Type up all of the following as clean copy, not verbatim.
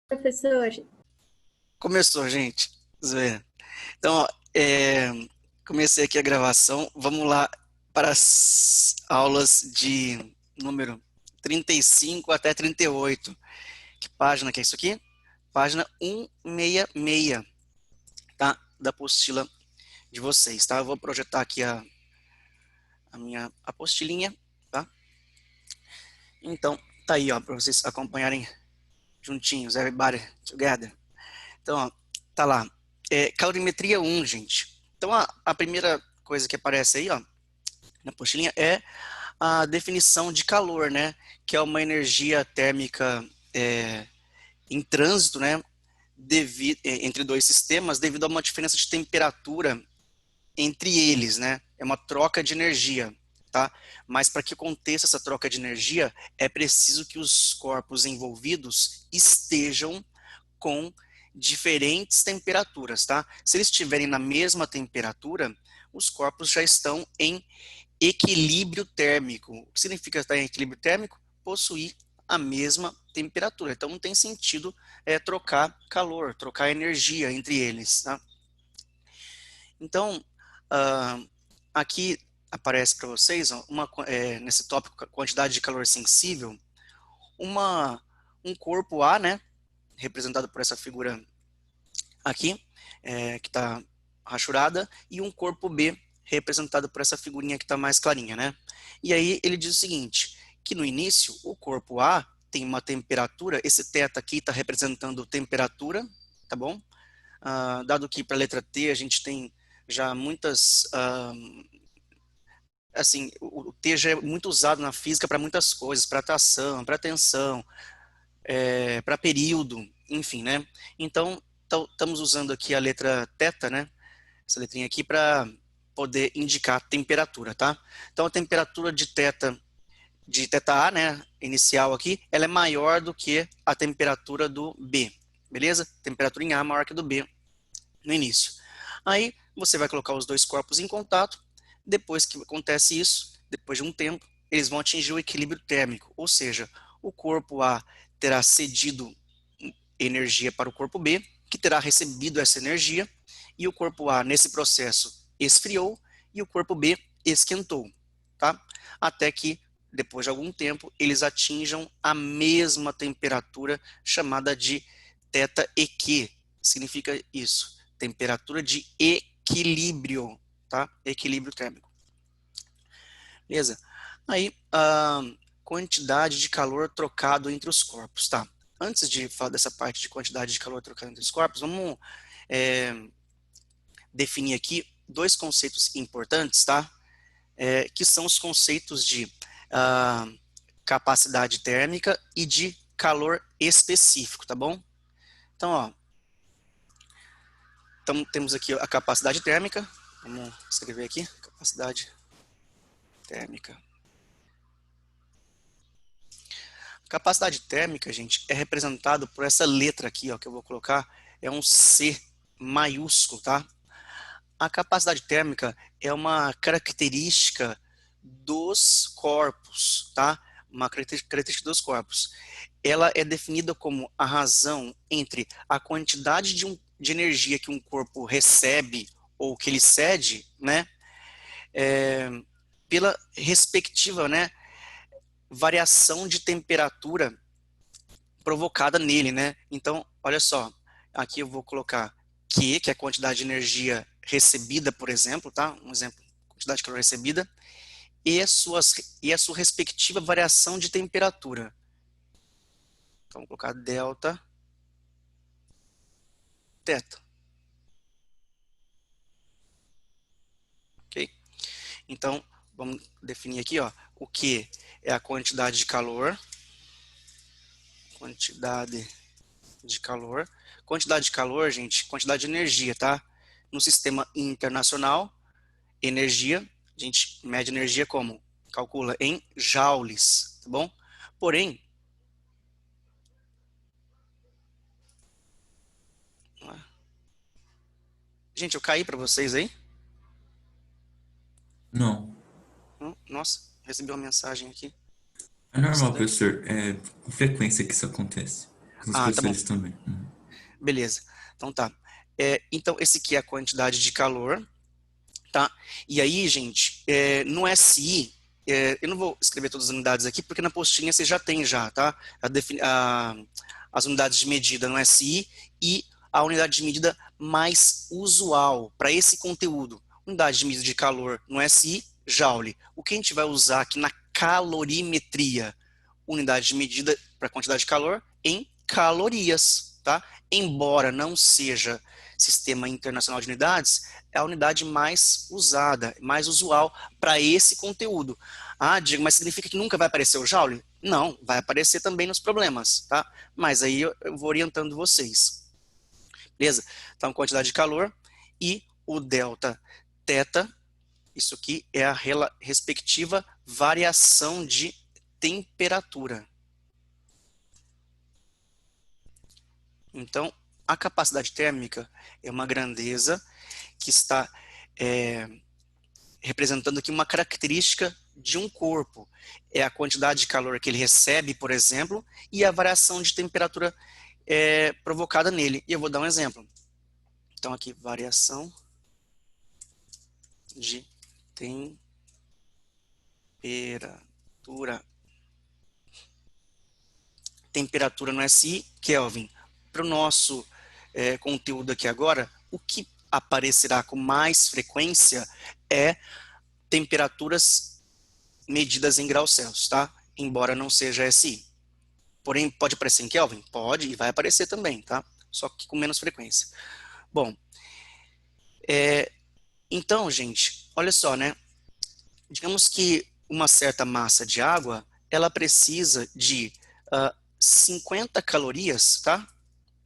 Professor, Começou, gente. Zoeira. Então, ó, comecei aqui a gravação. Vamos lá para as aulas de número 35 até 38. Que página que é isso aqui? Página 166, tá? Da apostila de vocês, tá? Eu vou projetar aqui a minha apostilinha, tá? Então, tá aí, ó, para vocês acompanharem juntinhos, everybody together. Então, ó, tá lá. Calorimetria 1, gente. Então, a primeira coisa que aparece aí, ó, na apostilinha é a definição de calor, né? Que é uma energia térmica em trânsito, né? Entre dois sistemas, devido a uma diferença de temperatura entre eles, né? É uma troca de energia, tá? Mas para que aconteça essa troca de energia, é preciso que os corpos envolvidos estejam com diferentes temperaturas, tá? Se eles estiverem na mesma temperatura, os corpos já estão em equilíbrio térmico. O que significa estar em equilíbrio térmico? Possuir a mesma temperatura. Então não tem sentido trocar calor, trocar energia entre eles, tá? Então, ah, aqui aparece para vocês, ó, nesse tópico, quantidade de calor sensível, uma, um corpo A, né, representado por essa figura aqui, que está rachurada, e um corpo B, representado por essa figurinha que está mais clarinha, né? E aí ele diz o seguinte, que no início, o corpo A tem uma temperatura, esse θ aqui está representando temperatura, tá bom? Dado que para a letra T a gente tem já muitas, assim, o T já é muito usado na física para muitas coisas, para tração, para tensão, para período, enfim, né? Então, estamos usando aqui a letra θ, né? Essa letrinha aqui para poder indicar a temperatura, tá? Então, a temperatura de θ A, né, inicial aqui, ela é maior do que a temperatura do B, beleza? Temperatura em A maior que a do B no início. Aí, você vai colocar os dois corpos em contato, depois que acontece isso, depois de um tempo, eles vão atingir o equilíbrio térmico, ou seja, o corpo A terá cedido energia para o corpo B, que terá recebido essa energia, e o corpo A, nesse processo, esfriou, e o corpo B esquentou, tá? Até que, depois de algum tempo, eles atinjam a mesma temperatura, chamada de θEQ. Significa isso, temperatura de equilíbrio, tá? Equilíbrio térmico. Beleza? Aí, a quantidade de calor trocado entre os corpos, tá? Antes de falar dessa parte de quantidade de calor trocado entre os corpos, vamos é, definir aqui dois conceitos importantes, tá? Que são os conceitos de ah, capacidade térmica e de calor específico, tá bom? Então, ó, temos aqui a capacidade térmica, vamos escrever aqui, capacidade térmica. Capacidade térmica, gente, é representado por essa letra aqui, ó, que eu vou colocar, é um C maiúsculo, tá? A capacidade térmica é uma característica dos corpos, tá? Uma característica dos corpos. Ela é definida como a razão entre a quantidade de energia que um corpo recebe ou que ele cede, né? É, pela respectiva, né, variação de temperatura provocada nele, né? Então, olha só, aqui eu vou colocar Q, que é a quantidade de energia recebida, por exemplo, tá? Um exemplo, quantidade de calor recebida, e a sua respectiva variação de temperatura. Então, vou colocar delta θ, ok? Então, vamos definir aqui, ó, o Q é a quantidade de calor, quantidade de calor, gente, quantidade de energia, tá? No sistema internacional, energia, a gente mede energia como? Calcula em joules, tá bom? Porém, gente, eu caí para vocês aí? Não, Nossa, recebi uma mensagem aqui. é normal, Estranho. professor. É com frequência que isso acontece. Os Ah, tá bom. especialistas também. Beleza. Então tá. Então, esse aqui é a quantidade de calor, tá? E aí, gente, no SI, eu não vou escrever todas as unidades aqui, porque na postinha você já tem já, tá? As unidades de medida no SI e a unidade de medida mais usual para esse conteúdo. Unidade de medida de calor no SI, Joule. O que a gente vai usar aqui na calorimetria? Unidade de medida para quantidade de calor em calorias, tá? Embora não seja Sistema Internacional de Unidades, é a unidade mais usada, mais usual para esse conteúdo. Ah, Diego, mas significa que nunca vai aparecer o Joule? Não, vai aparecer também nos problemas, tá? Mas aí eu vou orientando vocês. Beleza? Então, quantidade de calor e o delta teta, isso aqui é a respectiva variação de temperatura. Então, a capacidade térmica é uma grandeza que está representando aqui uma característica de um corpo. É a quantidade de calor que ele recebe, por exemplo, e a variação de temperatura provocada nele. E eu vou dar um exemplo. Então, aqui, variação de temperatura. Temperatura no SI, Kelvin. Para o nosso conteúdo aqui agora, o que aparecerá com mais frequência é temperaturas medidas em graus Celsius, tá? Embora não seja SI. Porém, pode aparecer em Kelvin? Pode, e vai aparecer também, tá? Só que com menos frequência. Bom, então, gente, olha só, né? Digamos que uma certa massa de água, ela precisa de 50 calorias, tá?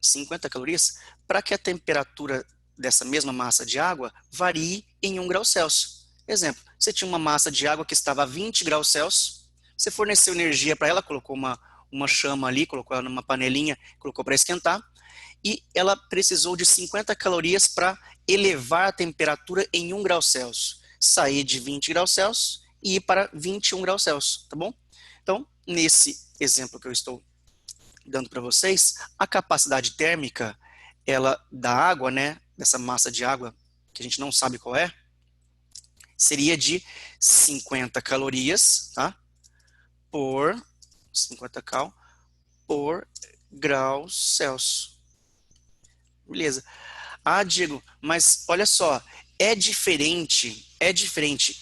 50 calorias, para que a temperatura dessa mesma massa de água varie em 1 grau Celsius. Exemplo, você tinha uma massa de água que estava a 20 graus Celsius, você forneceu energia para ela, colocou uma chama ali, colocou ela numa panelinha, colocou para esquentar, e ela precisou de 50 calorias para elevar a temperatura em 1 grau Celsius, sair de 20 graus Celsius e ir para 21 graus Celsius, tá bom? Então, nesse exemplo que eu estou dando para vocês, a capacidade térmica ela da água, né, dessa massa de água que a gente não sabe qual é, seria de 50 calorias, tá? Por 50 cal por graus Celsius. Beleza. Ah, Diego, mas olha só, é diferente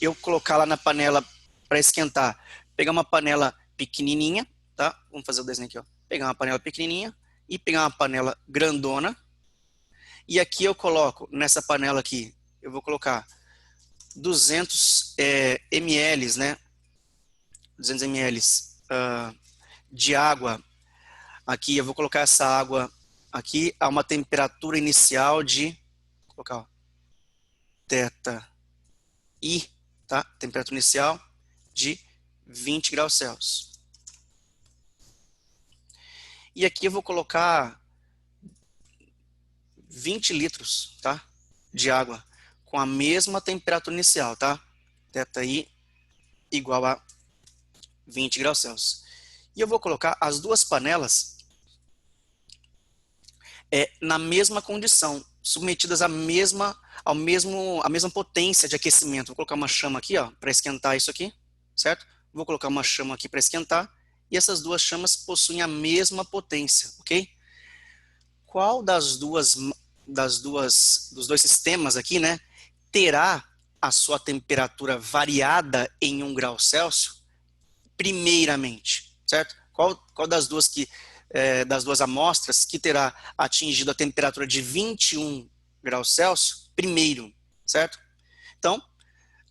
eu colocar lá na panela para esquentar, pegar uma panela pequenininha, tá? Vamos fazer o desenho aqui, ó. Pegar uma panela pequenininha e pegar uma panela grandona. E aqui eu coloco, nessa panela aqui, eu vou colocar 200 ml, né? 200 ml de água. Aqui eu vou colocar essa água aqui a uma temperatura inicial de, vou colocar, ó, teta I, tá? Temperatura inicial de 20 graus Celsius. E aqui eu vou colocar 20 litros, tá? De água com a mesma temperatura inicial, tá? Teta I igual a 20 graus Celsius. E eu vou colocar as duas panelas na mesma condição, submetidas à mesma potência de aquecimento. Vou colocar uma chama aqui, ó, para esquentar isso aqui, certo? Vou colocar uma chama aqui para esquentar e essas duas chamas possuem a mesma potência, ok? Qual dos dois sistemas aqui, né, terá a sua temperatura variada em 1 grau Celsius? Primeiramente, certo? Qual das duas amostras que terá atingido a temperatura de 21 graus Celsius primeiro, certo? Então,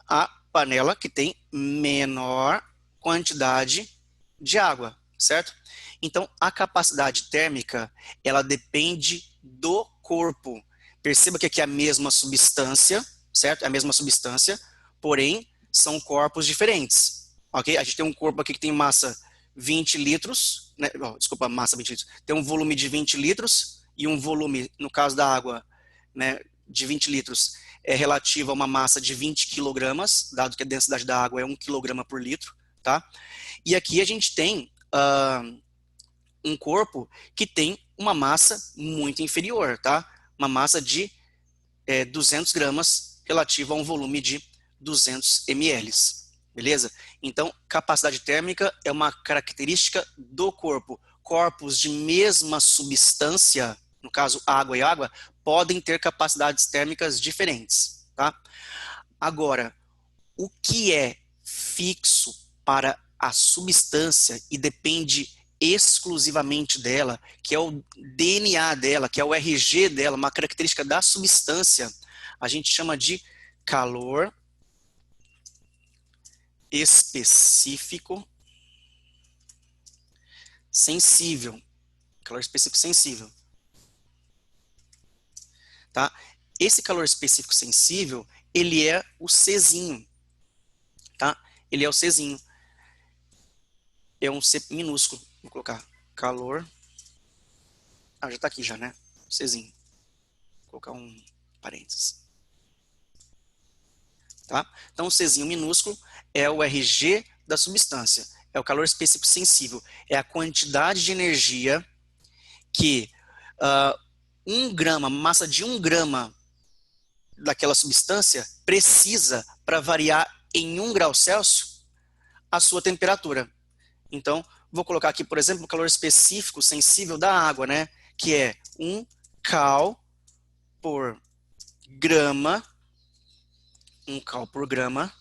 a panela que tem menor quantidade de água, certo? Então, a capacidade térmica, ela depende do corpo. Perceba que aqui é a mesma substância, certo? É a mesma substância, porém, são corpos diferentes, ok? A gente tem um corpo aqui que tem massa 20 litros, né? Oh, desculpa, massa 20 litros. Tem um volume de 20 litros e um volume, no caso da água, né, de 20 litros, é relativo a uma massa de 20 quilogramas, dado que a densidade da água é 1 quilograma por litro, tá? E aqui a gente tem um corpo que tem uma massa muito inferior, tá? Uma massa de 200 gramas relativa a um volume de 200 ml, beleza? Então, capacidade térmica é uma característica do corpo. Corpos de mesma substância, no caso água e água, podem ter capacidades térmicas diferentes, tá? Agora, o que é fixo para a substância e depende exclusivamente dela, que é o DNA dela, que é o RG dela, uma característica da substância, a gente chama de calor específico sensível. Calor específico sensível. Tá? Esse calor específico sensível, ele é o Czinho. Tá? Ele é o Czinho. É um C minúsculo. Vou colocar calor. Ah, já está aqui já, né? Czinho. Vou colocar um parênteses. Tá? Então, o Czinho minúsculo é o RG da substância. É o calor específico sensível. É a quantidade de energia que 1 grama, massa de 1 grama daquela substância precisa para variar em 1 grau Celsius a sua temperatura. Então, vou colocar aqui, por exemplo, o calor específico sensível da água, né? Que é 1 cal por grama, 1 cal por grama,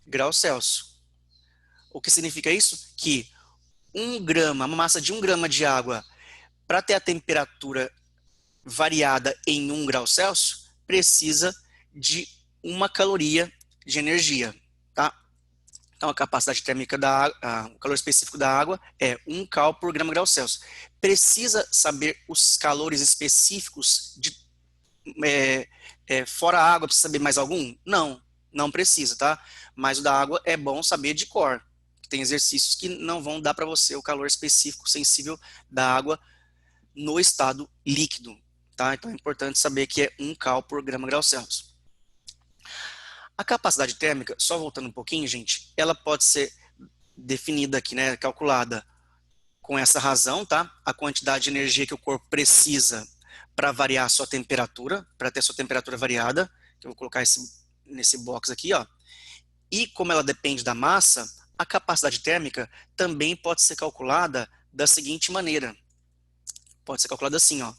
grau Celsius. O que significa isso? Que 1 grama, uma massa de 1 grama de água, para ter a temperatura variada em 1 grau Celsius, precisa de 1 caloria de energia, tá? Então, a capacidade térmica o calor específico da água é 1 cal por grama grau Celsius. Precisa saber os calores específicos fora a água, precisa saber mais algum? Não, não precisa, tá? Mas o da água é bom saber de cor. Tem exercícios que não vão dar para você o calor específico sensível da água no estado líquido, tá? Então é importante saber que é 1 cal por grama grau Celsius. A capacidade térmica, só voltando um pouquinho, gente, ela pode ser definida aqui, né, calculada com essa razão, tá? A quantidade de energia que o corpo precisa para variar a sua temperatura, para ter a sua temperatura variada, que eu vou colocar nesse box aqui, ó. E como ela depende da massa, a capacidade térmica também pode ser calculada da seguinte maneira. Pode ser calculada assim, ó.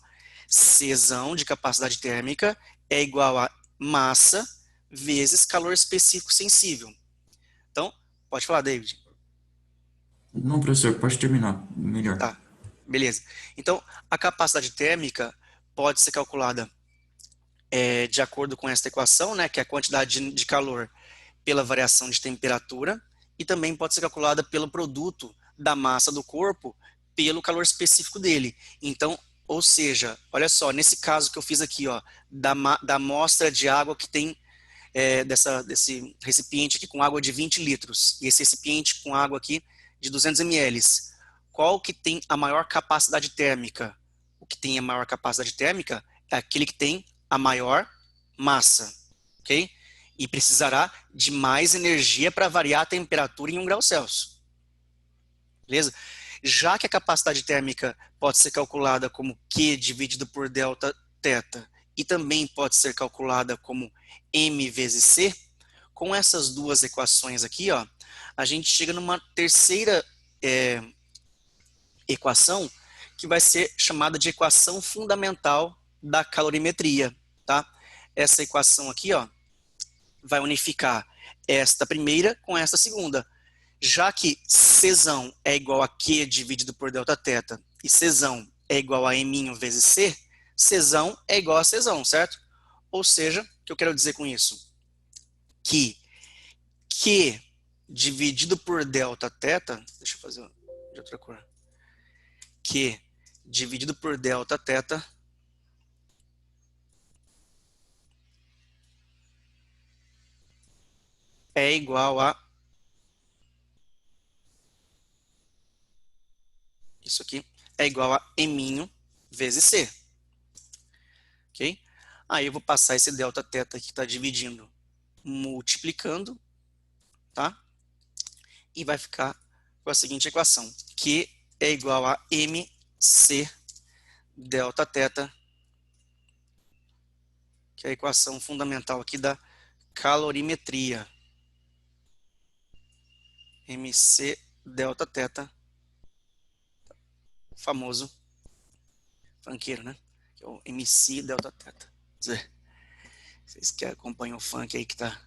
Czão de capacidade térmica é igual a massa vezes calor específico sensível. Então, pode falar, David. Não, professor, pode terminar. Melhor. Tá, beleza. Então, a capacidade térmica pode ser calculada de acordo com esta equação, né, que é a quantidade de calor pela variação de temperatura, e também pode ser calculada pelo produto da massa do corpo pelo calor específico dele. Então, ou seja, olha só, nesse caso que eu fiz aqui, ó, da amostra de água que tem desse recipiente aqui com água de 20 litros, e esse recipiente com água aqui de 200 ml, qual que tem a maior capacidade térmica? O que tem a maior capacidade térmica é aquele que tem a maior massa, ok? E precisará de mais energia para variar a temperatura em 1 grau Celsius, beleza? Já que a capacidade térmica pode ser calculada como Q dividido por delta θ, e também pode ser calculada como M vezes C, com essas duas equações aqui, ó, a gente chega numa terceira equação, que vai ser chamada de equação fundamental da calorimetria, tá? Essa equação aqui, ó, vai unificar esta primeira com esta segunda. Já que Czão é igual a Q dividido por delta θ e Czão é igual a M vezes C, Czão é igual a Czão, certo? Ou seja, o que eu quero dizer com isso? Que Q dividido por delta θ, deixa eu fazer de outra cor, Q dividido por delta θ é igual a isso aqui é igual a M vezes C. Ok? Aí eu vou passar esse delta θ aqui que está dividindo, multiplicando, tá? E vai ficar com a seguinte equação, Q é igual a mc delta θ, que é a equação fundamental aqui da calorimetria. mc delta θ, o famoso funkeiro, né? Que é o mc delta θ. Vocês que acompanham o funk aí que tá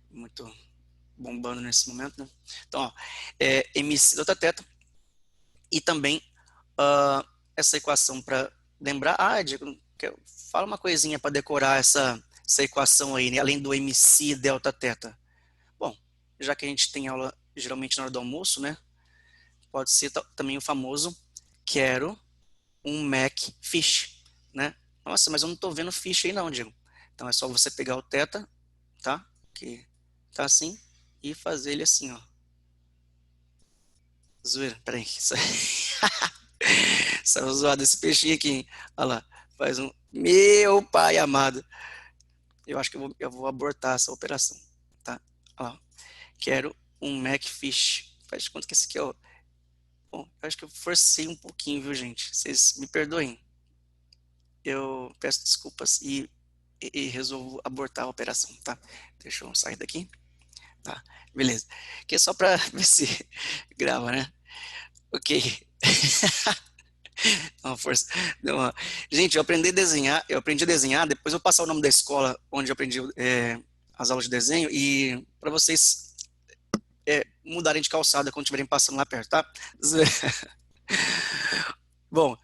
muito bombando nesse momento, né? Então, ó, mc delta θ e também essa equação para lembrar. Diego, fala uma coisinha para decorar essa equação aí, né? Além do mc delta θ. Bom, já que a gente tem aula geralmente na hora do almoço, né? Pode ser também o famoso quero um McFish, né? Nossa, mas eu não estou vendo fish aí não, Diego. Então é só você pegar o θ, tá? Que tá assim, e fazer ele assim, ó. Zoeira, peraí. Saiu zoado esse peixinho aqui, hein? Olha lá, faz um... Meu pai amado. Eu acho que eu vou abortar essa operação, tá? Olha lá. Quero um McFish. Faz de conta que esse aqui é o... Bom, eu acho que eu forcei um pouquinho, viu, gente? Vocês me perdoem. Eu peço desculpas e resolvo abortar a operação, tá? Deixa eu sair daqui. Tá, beleza. Aqui é só para ver se grava, né? Ok. Uma força. Gente, eu aprendi a desenhar, depois eu vou passar o nome da escola onde eu aprendi as aulas de desenho e para vocês mudarem de calçada quando estiverem passando lá perto, tá? Bom,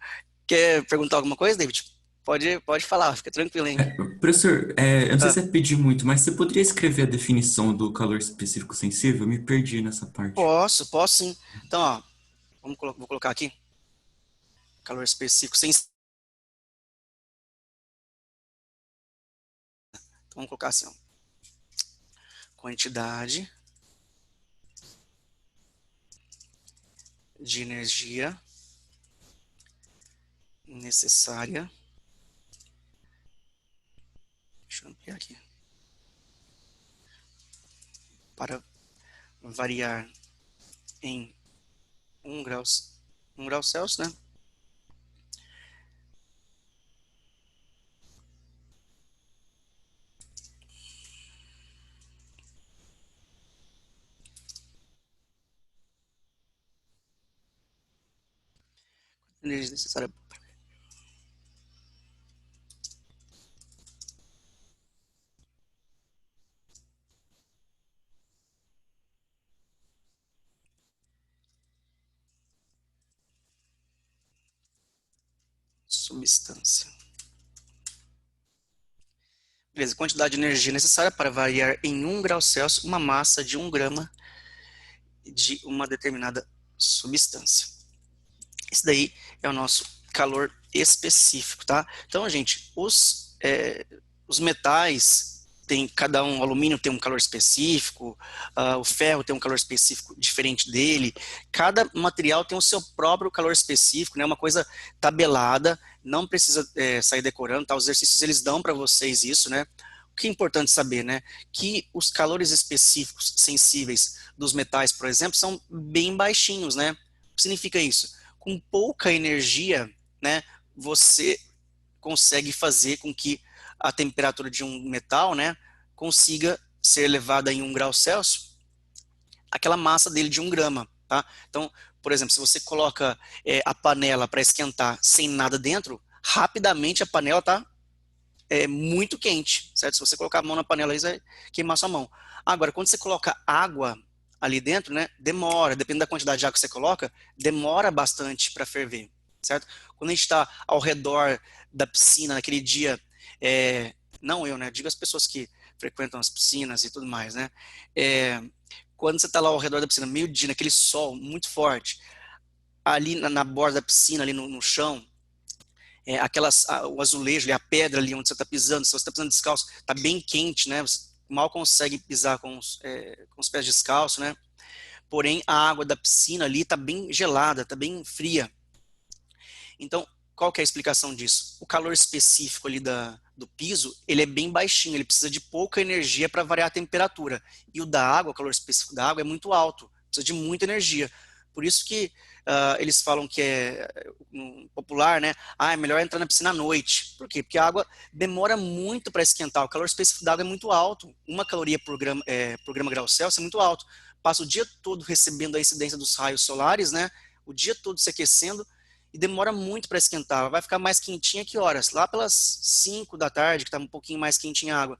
quer perguntar alguma coisa, David? Pode falar, fica tranquilo, hein? Professor, eu não sei Ah, se é pedir muito, mas você poderia escrever a definição do calor específico sensível? Eu me perdi nessa parte. posso sim. Então, ó, vou colocar aqui, calor específico sem... Então, vamos colocar assim, ó, quantidade de energia necessária. Deixa eu ampliar aqui. Para variar em 1 grau Celsius, né? Energia necessária. Substância. Beleza, quantidade de energia necessária para variar em 1 grau Celsius uma massa de 1 grama de uma determinada substância. Esse daí é o nosso calor específico, tá? Então, gente, os metais tem cada um, o alumínio tem um calor específico, o ferro tem um calor específico diferente dele, cada material tem o seu próprio calor específico, né? Uma coisa tabelada, não precisa sair decorando, tá? Os exercícios eles dão para vocês isso, né? O que é importante saber, né? Que os calores específicos sensíveis dos metais, por exemplo, são bem baixinhos, né? O que significa isso? Com pouca energia, né, você consegue fazer com que a temperatura de um metal, né, consiga ser elevada em 1 grau Celsius, aquela massa dele de 1 grama, tá? Então, por exemplo, se você coloca a panela para esquentar sem nada dentro, rapidamente a panela está muito quente, certo? Se você colocar a mão na panela, isso vai queimar sua mão. Agora, quando você coloca água ali dentro, né, demora, dependendo da quantidade de água que você coloca, demora bastante para ferver, certo? Quando a gente está ao redor da piscina, naquele dia, não eu, né, digo as pessoas que frequentam as piscinas e tudo mais, né, quando você está lá ao redor da piscina, meio-dia, naquele sol muito forte, ali na borda da piscina, ali no chão, o azulejo, ali, a pedra ali onde você está pisando, se você está pisando descalço, está bem quente, né? Você mal consegue pisar com os pés descalços, né? Porém, a água da piscina ali está bem gelada, está bem fria. Então, qual que é a explicação disso? O calor específico ali do piso, ele é bem baixinho, ele precisa de pouca energia para variar a temperatura. E o da água, o calor específico da água é muito alto, precisa de muita energia. Por isso que eles falam que popular, né? É melhor entrar na piscina à noite. Por quê? Porque a água demora muito para esquentar. O calor específico da água é muito alto. 1 caloria por grama grau Celsius é muito alto. Passa o dia todo recebendo a incidência dos raios solares, né? O dia todo se aquecendo e demora muito para esquentar. Ela vai ficar mais quentinha que horas? Lá pelas 5 da tarde, que está um pouquinho mais quentinha a água.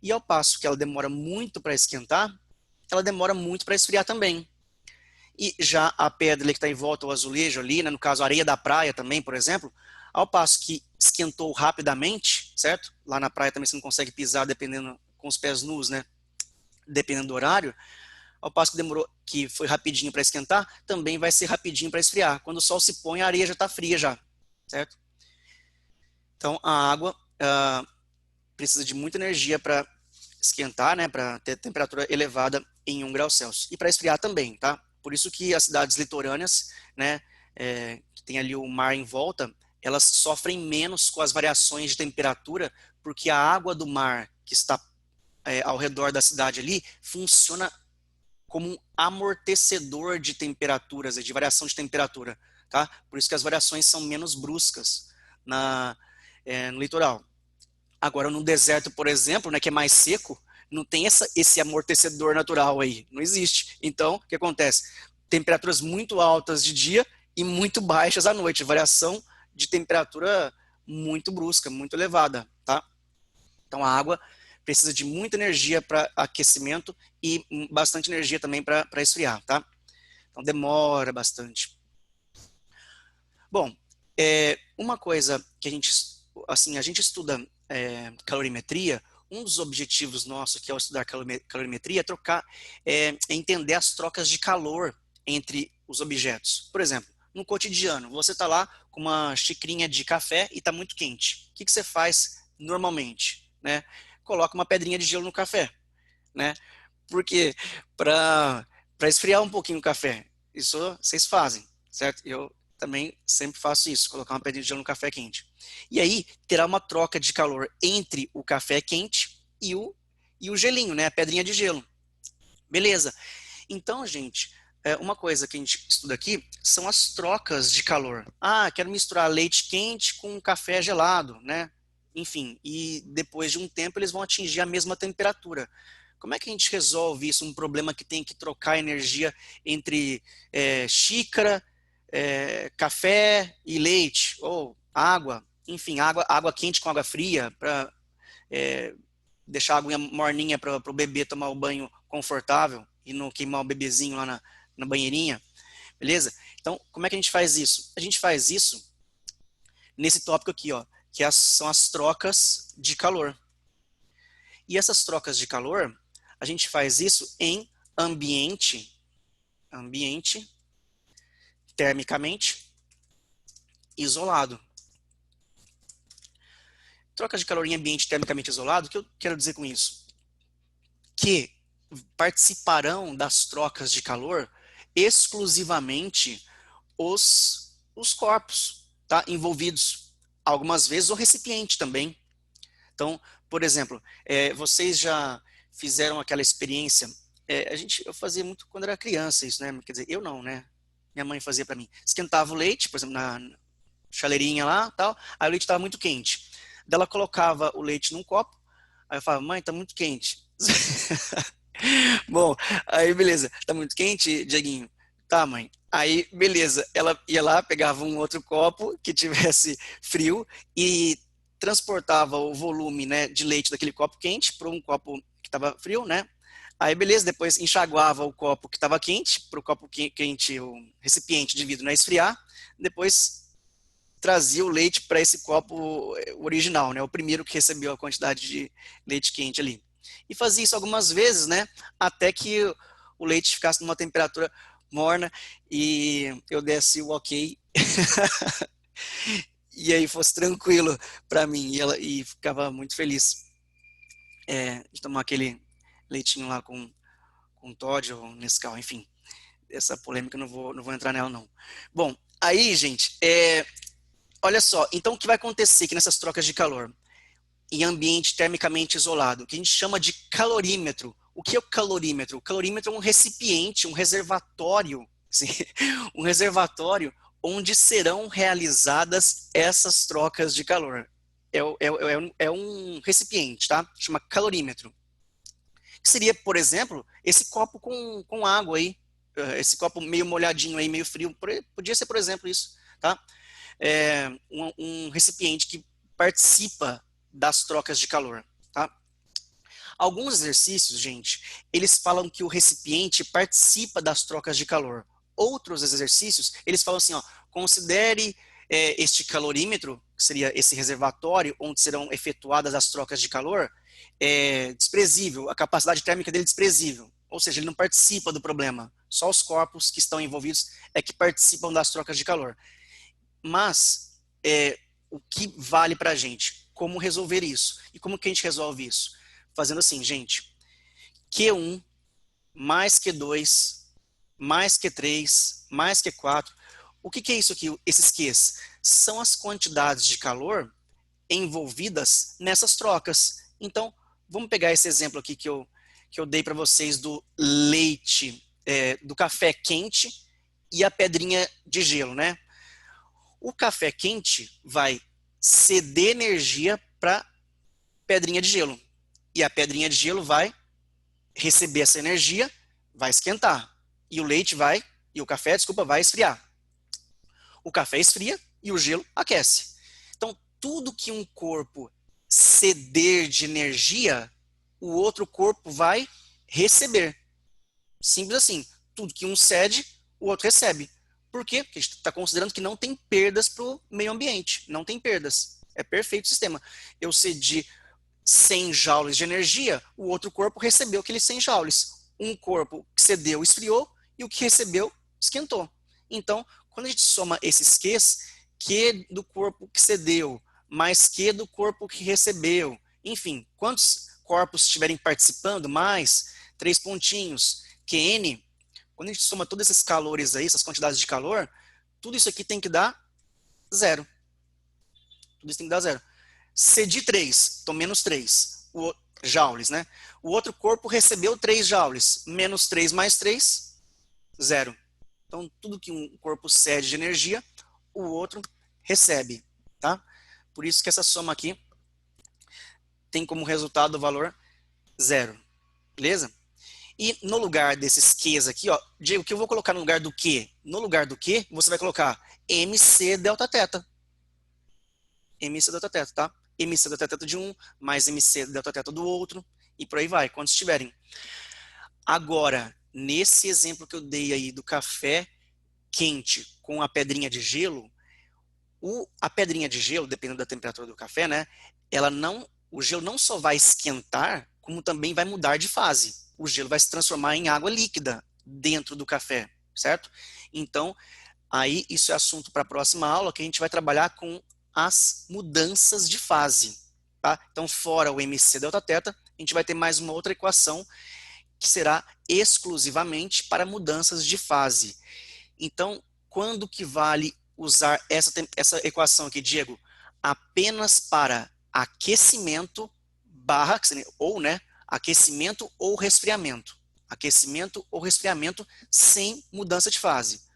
E ao passo que ela demora muito para esquentar, ela demora muito para esfriar também. E já a pedra que está em volta, o azulejo ali, né, no caso a areia da praia também, por exemplo, ao passo que esquentou rapidamente, certo? Lá na praia também você não consegue pisar dependendo com os pés nus, né? Dependendo do horário. Ao passo que demorou, que foi rapidinho para esquentar, também vai ser rapidinho para esfriar. Quando o sol se põe, a areia já está fria já, certo? Então a água precisa de muita energia para esquentar, né, para ter temperatura elevada em 1 grau Celsius. E para esfriar também, tá? Por isso que as cidades litorâneas, né, que tem ali o mar em volta, elas sofrem menos com as variações de temperatura, porque a água do mar que está ao redor da cidade ali funciona como um amortecedor de temperaturas, de variação de temperatura, tá? Por isso que as variações são menos bruscas no litoral. Agora, no deserto, por exemplo, né, que é mais seco, não tem esse amortecedor natural aí, não existe. Então, o que acontece? Temperaturas muito altas de dia e muito baixas à noite, variação de temperatura muito brusca, muito elevada, tá? Então, a água precisa de muita energia para aquecimento e bastante energia também para esfriar, tá? Então, demora bastante. Bom, uma coisa que a gente estuda calorimetria. Um dos objetivos nossos que ao estudar calorimetria é entender as trocas de calor entre os objetos. Por exemplo, no cotidiano, você está lá com uma xicrinha de café e está muito quente. O que você faz normalmente? Né? Coloca uma pedrinha de gelo no café. Né? Porque para esfriar um pouquinho o café, isso vocês fazem, certo? Eu também sempre faço isso, colocar uma pedrinha de gelo no café quente. E aí terá uma troca de calor entre o café quente e o gelinho, né? A pedrinha de gelo. Beleza. Então, gente, uma coisa que a gente estuda aqui são as trocas de calor. Quero misturar leite quente com café gelado, né? Enfim, e depois de um tempo eles vão atingir a mesma temperatura. Como é que a gente resolve isso? Um problema que tem que trocar energia entre xícara, café e leite, ou água, enfim, água quente com água fria, para deixar a aguinha morninha para o bebê tomar o banho confortável e não queimar o bebezinho lá na banheirinha, beleza? Então, como é que a gente faz isso? A gente faz isso nesse tópico aqui, ó, que são as trocas de calor. E essas trocas de calor, a gente faz isso em ambiente termicamente isolado. Troca de calor em ambiente termicamente isolado, o que eu quero dizer com isso? Que participarão das trocas de calor exclusivamente os corpos, tá? Envolvidos, algumas vezes o recipiente também. Então, por exemplo, vocês já fizeram aquela experiência, eu fazia muito quando era criança isso, né? Quer dizer, eu não, né? Minha mãe fazia para mim. Esquentava o leite, por exemplo, na chaleirinha lá, tal, aí o leite estava muito quente. Daí ela colocava o leite num copo, aí eu falava, mãe, tá muito quente. Bom, aí beleza, tá muito quente, Dieguinho? Tá, mãe. Aí, beleza, ela ia lá, pegava um outro copo que tivesse frio e transportava o volume, né, de leite daquele copo quente para um copo que estava frio, né? Aí, beleza, depois enxaguava o copo que estava quente para o copo quente, o recipiente de vidro, né, esfriar. Depois trazia o leite para esse copo original, né, o primeiro que recebeu a quantidade de leite quente ali. E fazia isso algumas vezes, né, até que o leite ficasse numa temperatura morna e eu desse o ok e aí fosse tranquilo para mim e ficava muito feliz de tomar aquele leitinho lá com Toddy ou Nescau, enfim. Essa polêmica eu não vou entrar nela não. Bom, aí, gente, olha só, então o que vai acontecer aqui nessas trocas de calor? Em ambiente termicamente isolado, que a gente chama de calorímetro. O que é o calorímetro? O calorímetro é um recipiente, um reservatório Sim, um reservatório onde serão realizadas essas trocas de calor. É um recipiente, tá? Chama calorímetro. Que seria, por exemplo, esse copo com água aí, esse copo meio molhadinho aí, meio frio, podia ser, por exemplo, isso, tá? Um recipiente que participa das trocas de calor, tá? Alguns exercícios, gente, eles falam que o recipiente participa das trocas de calor. Outros exercícios, eles falam assim, ó, considere este calorímetro, que seria esse reservatório onde serão efetuadas as trocas de calor, desprezível, a capacidade térmica dele é desprezível. Ou seja, ele não participa do problema. Só os corpos que estão envolvidos é que participam das trocas de calor. Mas o que vale para a gente? Como resolver isso? E como que a gente resolve isso? Fazendo assim, gente, Q1 mais Q2 mais Q3 mais Q4. O que é isso aqui, esses Qs? São as quantidades de calor envolvidas nessas trocas. Então, vamos pegar esse exemplo aqui que eu dei para vocês do leite, do café quente e a pedrinha de gelo, né? O café quente vai ceder energia para pedrinha de gelo. E a pedrinha de gelo vai receber essa energia, vai esquentar. E o café, desculpa, vai esfriar. O café esfria e o gelo aquece. Então, tudo que um corpo ceder de energia, o outro corpo vai receber. Simples assim. Tudo que um cede, o outro recebe. Por quê? Porque a gente está considerando que não tem perdas para o meio ambiente. Não tem perdas. É perfeito o sistema. Eu cedi 100 joules de energia, o outro corpo recebeu aqueles 100 joules. Um corpo que cedeu esfriou e o que recebeu esquentou. Então, quando a gente soma esses Qs, Q do corpo que cedeu, mais Q do corpo que recebeu, enfim, quantos corpos estiverem participando, mais 3 pontinhos, Qn, quando a gente soma todos esses calores aí, essas quantidades de calor, tudo isso aqui tem que dar zero. Tudo isso tem que dar zero. Cedi 3, então menos 3 joules, né? O outro corpo recebeu 3 joules, menos 3 mais 3, zero. Então, tudo que um corpo cede de energia, o outro recebe, tá? Por isso que essa soma aqui tem como resultado o valor zero, beleza? E no lugar desses Qs aqui, ó, Diego, o que eu vou colocar no lugar do Q? No lugar do Q, você vai colocar MC delta teta. MC delta teta, tá? MC delta teta de um, mais MC delta teta do outro, e por aí vai, quantos tiverem. Agora, nesse exemplo que eu dei aí do café quente com a pedrinha de gelo, a pedrinha de gelo, dependendo da temperatura do café, né, o gelo não só vai esquentar, como também vai mudar de fase. O gelo vai se transformar em água líquida dentro do café, certo? Então, aí isso é assunto para a próxima aula, que a gente vai trabalhar com as mudanças de fase, tá? Então, fora o MC delta teta, a gente vai ter mais uma outra equação que será exclusivamente para mudanças de fase. Então, quando que vale usar essa equação aqui, Diego? Apenas para aquecimento barra, ou, né, aquecimento ou resfriamento. Aquecimento ou resfriamento sem mudança de fase.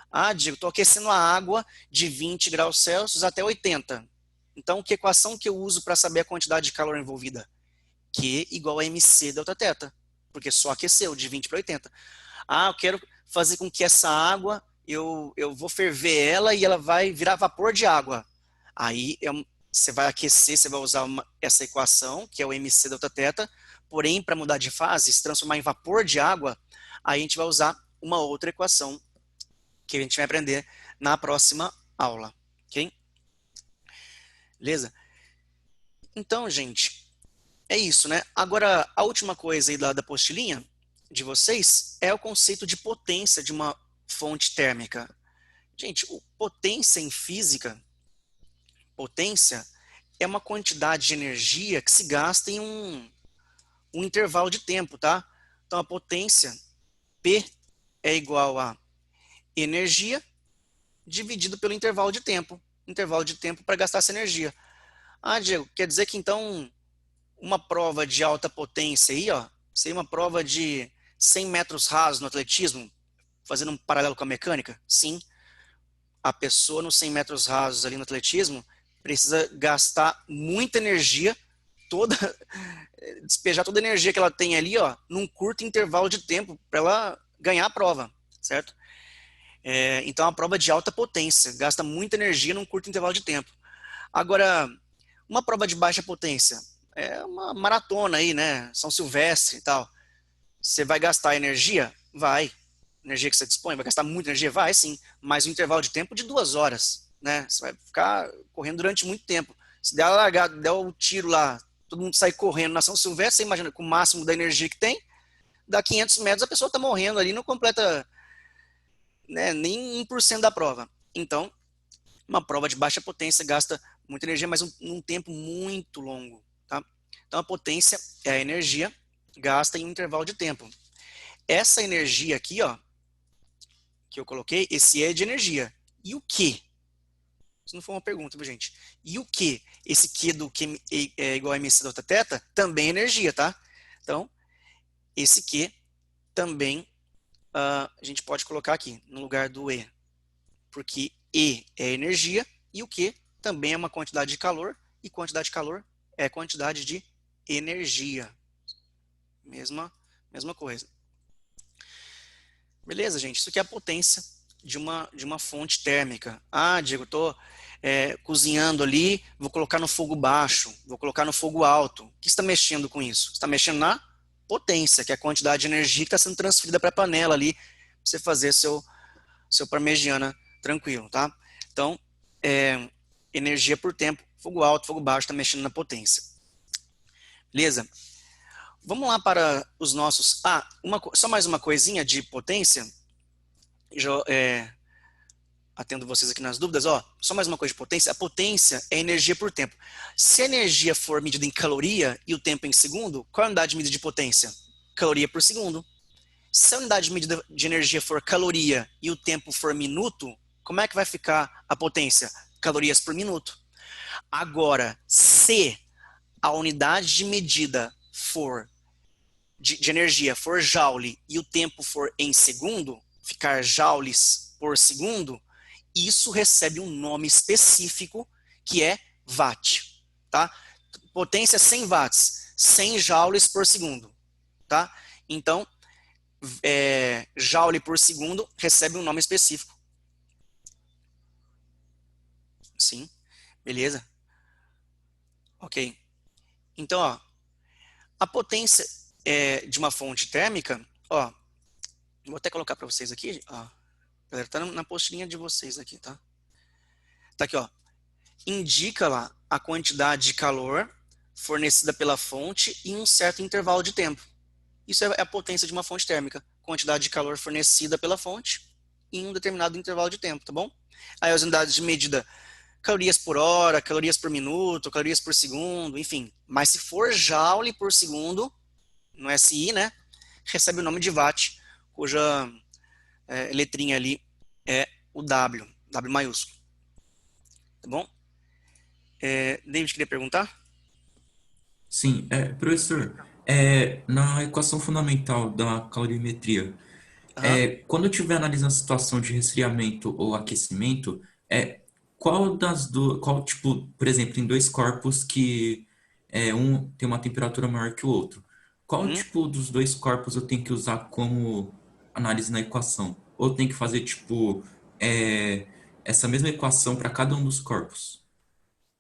Ah, Diego, estou aquecendo a água de 20 graus Celsius até 80. Então, que equação que eu uso para saber a quantidade de calor envolvida? Q igual a mc delta teta, porque só aqueceu de 20 para 80. Ah, eu quero fazer com que essa água, eu vou ferver ela e ela vai virar vapor de água. Aí você vai aquecer, você vai usar essa equação, que é o mc delta teta, porém, para mudar de fase, se transformar em vapor de água, aí a gente vai usar uma outra equação, que a gente vai aprender na próxima aula, ok? Beleza? Então, gente, é isso, né? Agora, a última coisa aí da apostilinha de vocês é o conceito de potência de uma fonte térmica. Gente, potência em física, potência é uma quantidade de energia que se gasta em um intervalo de tempo, tá? Então, a potência, P, é igual a energia dividido pelo intervalo de tempo para gastar essa energia. Ah, Diego, quer dizer que então uma prova de alta potência aí, ó, seria uma prova de 100 metros rasos no atletismo? fazendo um paralelo com a mecânica, sim, a pessoa nos 100 metros rasos ali no atletismo precisa gastar muita energia, toda, despejar toda a energia que ela tem ali, ó, num curto intervalo de tempo para ela ganhar a prova, certo? Então, é uma prova de alta potência, gasta muita energia num curto intervalo de tempo. Agora, uma prova de baixa potência, é uma maratona aí, né? São Silvestre e tal. Você vai gastar energia? Vai. Energia que você dispõe, vai gastar muita energia? Vai, sim. Mas um intervalo de tempo de 2 horas, né? Você vai ficar correndo durante muito tempo. Se der a largada, der o tiro lá, todo mundo sair correndo na São Silvestre, você imagina, com o máximo da energia que tem, dá 500 metros, a pessoa está morrendo ali, não completa, né, nem 1% da prova. Então, uma prova de baixa potência gasta muita energia, mas num tempo muito longo, tá? Então, a potência é a energia gasta em um intervalo de tempo. Essa energia aqui, ó, que eu coloquei, esse E é de energia. E o que? Isso não foi uma pergunta, viu, gente? E o que? Esse Q do Q é igual a MC delta teta também é energia, tá? Então, esse Q também a gente pode colocar aqui no lugar do E, porque E é energia e o Q também é uma quantidade de calor, e quantidade de calor é quantidade de energia. Mesma coisa. Beleza, gente? Isso aqui é a potência de uma fonte térmica. Ah, Diego, estou cozinhando ali, vou colocar no fogo baixo, vou colocar no fogo alto. O que você está mexendo com isso? Você está mexendo na potência, que é a quantidade de energia que está sendo transferida para a panela ali, para você fazer seu parmegiana tranquilo, tá? Então, energia por tempo, fogo alto, fogo baixo, está mexendo na potência. Beleza? Vamos lá para os nossos... só mais uma coisinha de potência. Atendo vocês aqui nas dúvidas. Só mais uma coisa de potência. A potência é energia por tempo. Se a energia for medida em caloria e o tempo em segundo, qual é a unidade de medida de potência? Caloria por segundo. Se a unidade de medida de energia for caloria e o tempo for minuto, como é que vai ficar a potência? Calorias por minuto. Agora, se a unidade de medida for de energia for joule e o tempo for em segundo, ficar joules por segundo, isso recebe um nome específico que é watt, tá? Potência 100 watts, 100 joules por segundo, tá? Então, joule por segundo recebe um nome específico. Sim, beleza? Ok. Então, a potência de uma fonte térmica, vou até colocar para vocês aqui, galera, tá na postinha de vocês aqui, tá? Tá aqui, indica lá a quantidade de calor fornecida pela fonte em um certo intervalo de tempo. Isso é a potência de uma fonte térmica, quantidade de calor fornecida pela fonte em um determinado intervalo de tempo, tá bom? Aí as unidades de medida, calorias por hora, calorias por minuto, calorias por segundo, enfim. Mas se for joule por segundo, no SI, né, recebe o nome de watt, cuja letrinha ali é o W maiúsculo. Tá bom? David queria perguntar? Sim, professor, na equação fundamental da calorimetria, Aham. quando eu estiver analisando a situação de resfriamento ou aquecimento, qual tipo, por exemplo, em dois corpos que um tem uma temperatura maior que o outro, qual Uhum. tipo dos dois corpos eu tenho que usar como análise na equação? Ou tem que fazer tipo essa mesma equação para cada um dos corpos?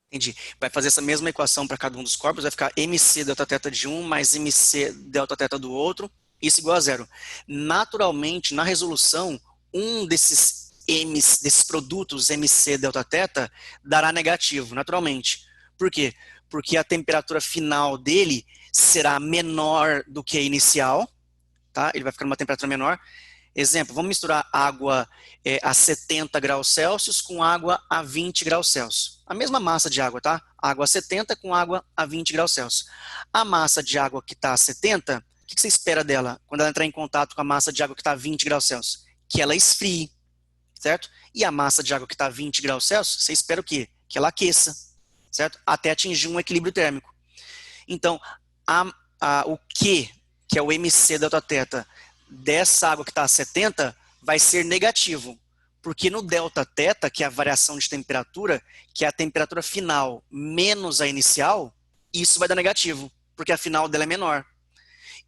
Entendi. Vai fazer essa mesma equação para cada um dos corpos, vai ficar mc delta teta de um mais mc delta teta do outro, isso igual a zero. Naturalmente, na resolução, um desses produtos mc delta teta dará negativo, naturalmente. Por quê? Porque a temperatura final dele será menor do que a inicial, tá? Ele vai ficar numa temperatura menor. Exemplo, vamos misturar água a 70 graus Celsius com água a 20 graus Celsius. A mesma massa de água, tá? Água a 70 com água a 20 graus Celsius. A massa de água que está a 70, o que você espera dela quando ela entrar em contato com a massa de água que está a 20 graus Celsius? Que ela esfrie, certo? E a massa de água que está a 20 graus Celsius, você espera o quê? Que ela aqueça, certo? Até atingir um equilíbrio térmico. Então, o Q, que é o mc delta teta, dessa água que está a 70, vai ser negativo, porque no delta teta, que é a variação de temperatura, que é a temperatura final menos a inicial, isso vai dar negativo, porque a final dela é menor.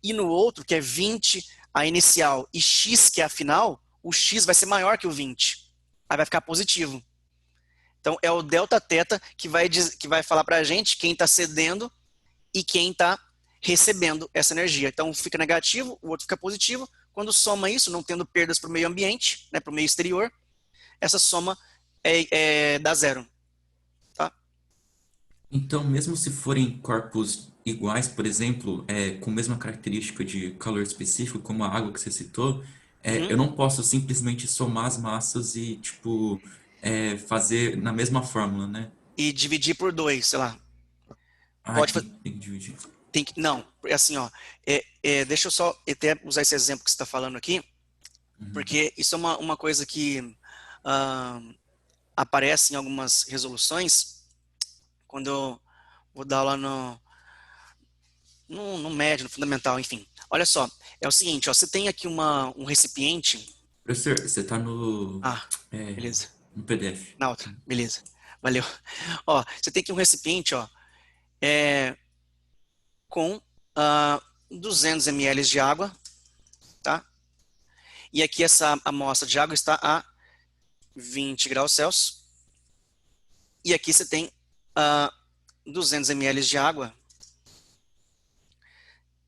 E no outro, que é 20 a inicial e x, que é a final, o x vai ser maior que o 20. Aí vai ficar positivo. Então é o delta teta que vai falar para a gente quem está cedendo e quem está recebendo essa energia. Então fica negativo, o outro fica positivo. Quando soma isso, não tendo perdas para o meio ambiente, né, para o meio exterior, essa soma dá zero. Tá? Então, mesmo se forem corpos iguais, por exemplo, com a mesma característica de calor específico, como a água que você citou, Uhum. eu não posso simplesmente somar as massas e, tipo, fazer na mesma fórmula, né? E dividir por dois, sei lá. Ah, Pode tem que dividir. não, é assim, ó. Deixa eu só até usar esse exemplo que você está falando aqui, Uhum. porque isso é uma coisa que ah, aparece em algumas resoluções quando eu vou dar aula no médio, no fundamental, enfim. Olha só, é o seguinte, ó, você tem aqui um recipiente. Professor, você tá Ah, é, beleza. no PDF. Na outra, beleza. Valeu. Ó, você tem aqui um recipiente, ó, é, com 200 ml de água, tá? E aqui essa amostra de água está a 20 graus Celsius. E aqui você tem 200 ml de água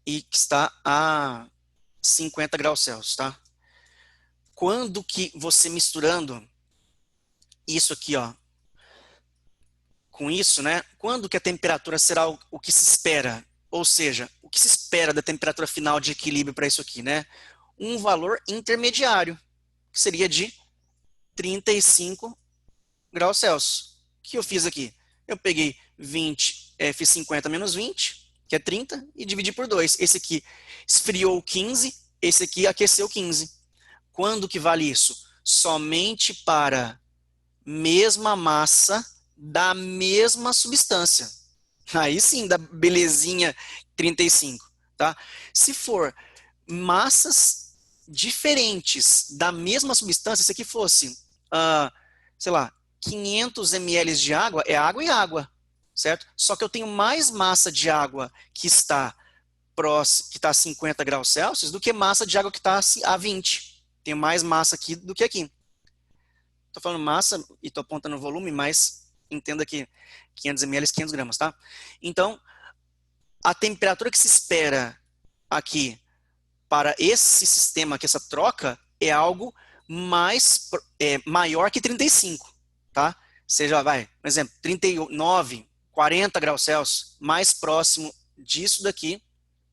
e que está a 50 graus Celsius, tá? Quando que você misturando isso aqui, ó, com isso, né? Quando que a temperatura será o que se espera? Ou seja, o que se espera da temperatura final de equilíbrio para isso aqui, né? Um valor intermediário, que seria de 35 graus Celsius. O que eu fiz aqui? Eu peguei 20, fiz 50 menos 20, que é 30, e dividi por 2. Esse aqui esfriou 15, esse aqui aqueceu 15. Quando que vale isso? Somente para mesma massa da mesma substância. Aí sim, da belezinha 35, tá? Se for massas diferentes da mesma substância, se aqui fosse, sei lá, 500 ml de água, é água e água, certo? Só que eu tenho mais massa de água que está próximo, que está a 50 graus Celsius, do que massa de água que está a 20. Tenho mais massa aqui do que aqui. Estou falando massa e estou apontando volume, mas entenda que 500 ml, 500 gramas, tá? Então, a temperatura que se espera aqui para esse sistema, que essa troca, é algo maior que 35, tá? Seja, vai, por exemplo, 39, 40 graus Celsius, mais próximo disso daqui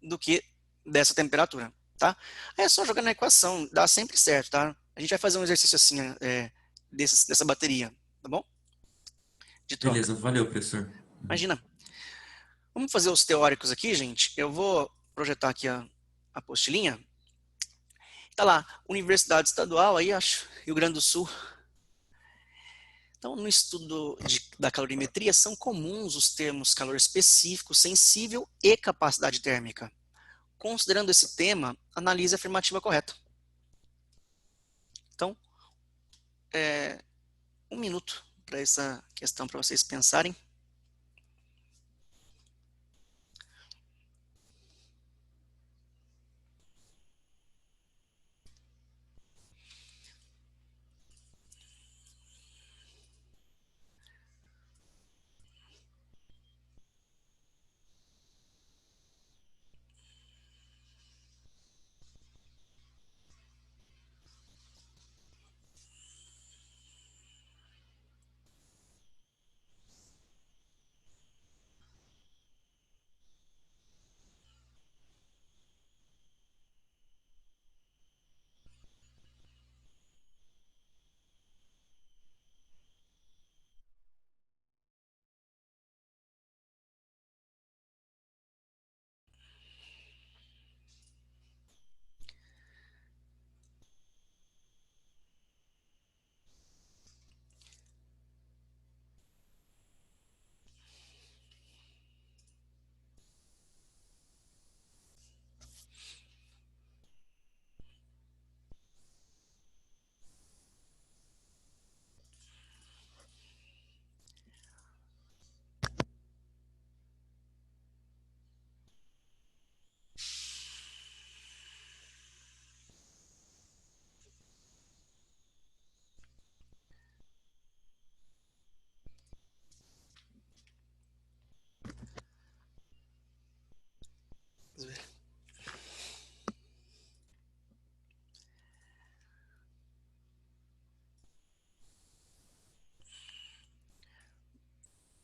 do que dessa temperatura, tá? Aí é só jogar na equação, dá sempre certo, tá? A gente vai fazer um exercício assim, dessa bateria, tá bom? De troca. Beleza, valeu, professor. Imagina. Vamos fazer os teóricos aqui, gente. Eu vou projetar aqui a apostilinha. Tá lá, Universidade Estadual, aí acho, Rio Grande do Sul. Então, no estudo da calorimetria, são comuns os termos calor específico, sensível e capacidade térmica. Considerando esse tema, analise a afirmativa correta. Então, um minuto para essa questão, para vocês pensarem.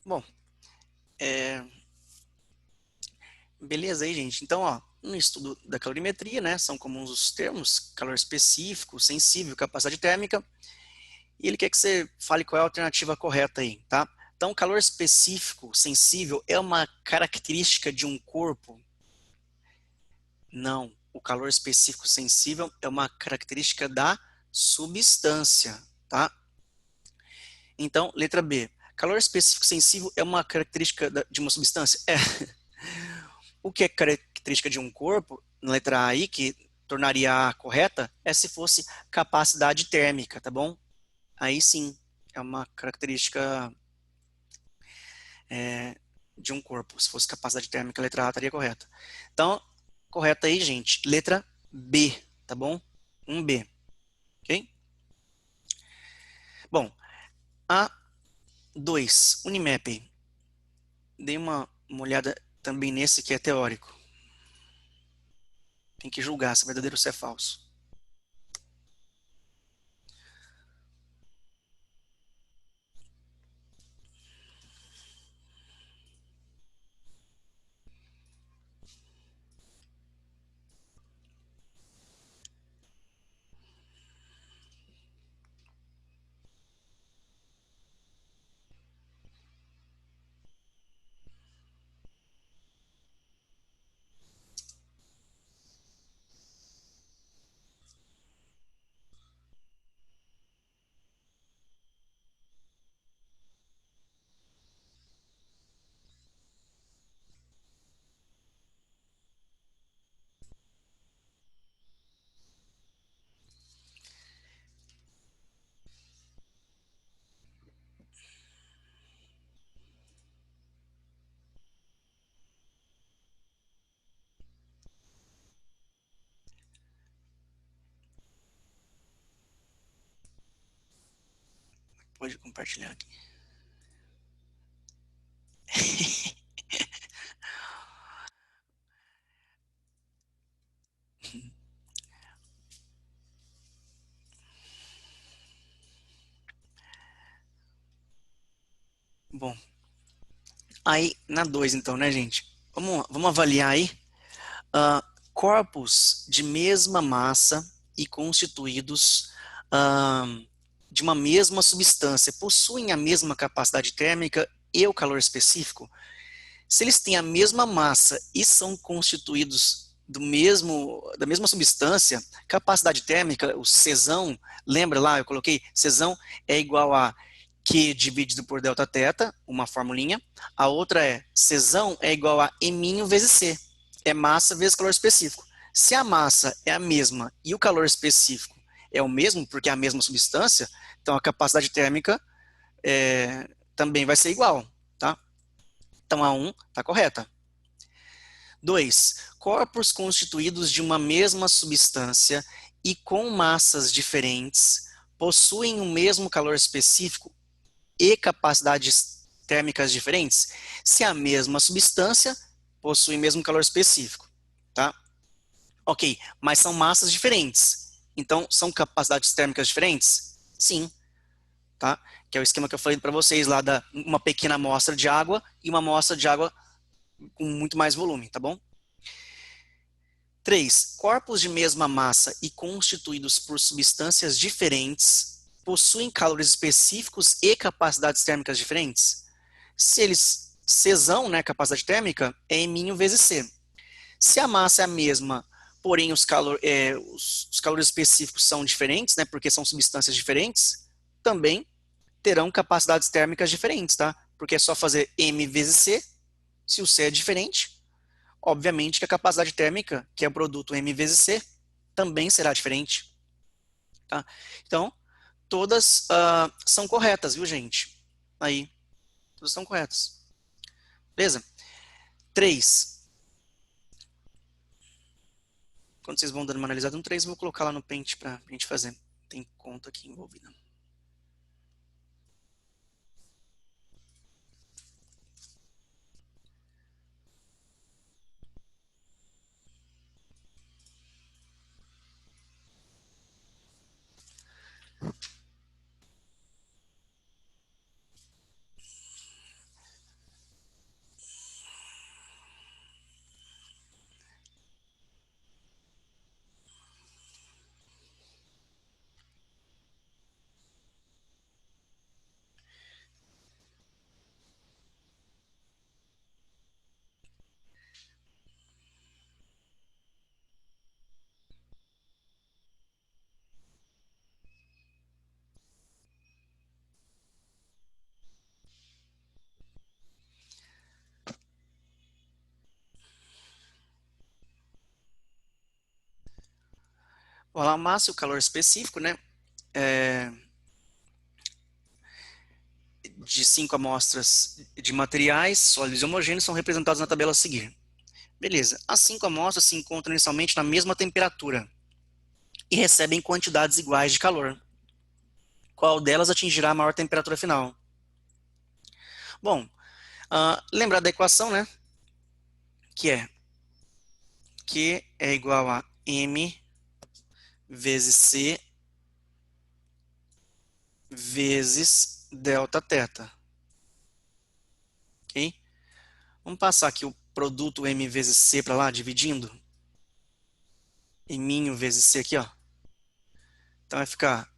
Bom, é, beleza aí, gente. Então, ó, no estudo da calorimetria, né, são comuns os termos calor específico, sensível, capacidade térmica, e ele quer que você fale qual é a alternativa correta aí, tá? Então, calor específico, sensível, é uma característica de um corpo? Não. O calor específico sensível é uma característica da substância, tá? Então, letra B. Calor específico sensível é uma característica de uma substância? É. O que é característica de um corpo, na letra A aí, que tornaria a correta, é se fosse capacidade térmica, tá bom? Aí sim, é uma característica de um corpo. Se fosse capacidade térmica, a letra A estaria correta. Então, correta aí, gente. Letra B, tá bom? Um B, ok? Bom, A2, Unimap. Dei uma olhada também nesse que é teórico. Tem que julgar se é verdadeiro ou se é falso. Pode compartilhar aqui. Bom, aí na 2 então, né, gente? Vamos avaliar aí. Ah, corpos de mesma massa e constituídos ah, de uma mesma substância possuem a mesma capacidade térmica e o calor específico? Se eles têm a mesma massa e são constituídos da mesma substância, capacidade térmica, o Czão, lembra lá, eu coloquei, Czão é igual a Q dividido por delta teta, uma formulinha. A outra é Czão é igual a M vezes C, é massa vezes calor específico. Se a massa é a mesma e o calor específico é o mesmo, porque é a mesma substância, então a capacidade térmica também vai ser igual, tá? Então a 1 está correta. 2. Corpos constituídos de uma mesma substância e com massas diferentes possuem o mesmo calor específico e capacidades térmicas diferentes? Se a mesma substância possui o mesmo calor específico, tá? Ok, mas são massas diferentes. Então, são capacidades térmicas diferentes? Sim, tá? Que é o esquema que eu falei para vocês lá da uma pequena amostra de água e uma amostra de água com muito mais volume, tá bom? 3. Corpos de mesma massa e constituídos por substâncias diferentes possuem calores específicos e capacidades térmicas diferentes? Se eles, Czão, né, capacidade térmica, é M vezes C. Se a massa é a mesma, porém os calores específicos são diferentes, né, porque são substâncias diferentes, também terão capacidades térmicas diferentes, tá? Porque é só fazer M vezes C, se o C é diferente, obviamente que a capacidade térmica, que é o produto M vezes C, também será diferente. Tá? Então, todas são corretas, viu, gente? Aí, todas são corretas. Beleza? 3. Quando vocês vão dando uma analisada no 3, eu vou colocar lá no Paint para a gente fazer. Tem conta aqui envolvida. O valor máximo, o calor específico, né? De 5 amostras de materiais sólidos e homogêneos são representados na tabela a seguir. Beleza. As 5 amostras se encontram inicialmente na mesma temperatura e recebem quantidades iguais de calor. Qual delas atingirá a maior temperatura final? Bom, lembrar da equação, né? Que é Q é igual a M vezes C vezes delta θ. Ok? Vamos passar aqui o produto M vezes C para lá, dividindo. M vezes C aqui, ó. Então vai ficar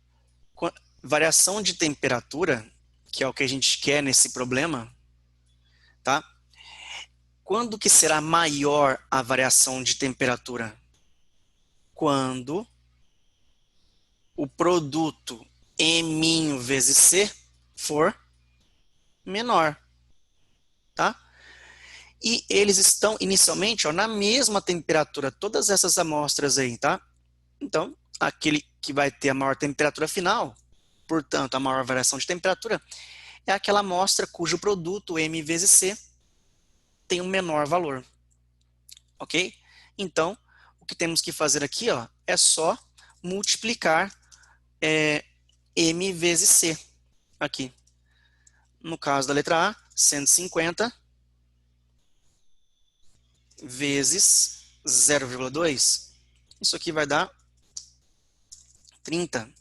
variação de temperatura, que é o que a gente quer nesse problema, tá? Quando que será maior a variação de temperatura? Quando o produto M vezes C for menor, tá? E eles estão inicialmente, ó, na mesma temperatura, todas essas amostras aí, tá? Então, aquele que vai ter a maior temperatura final, portanto, a maior variação de temperatura, é aquela amostra cujo produto M vezes C tem um menor valor, ok? Então, o que temos que fazer aqui, ó, é só multiplicar M vezes C aqui. No caso da letra A, 150 vezes 0,2. Isso aqui vai dar 30.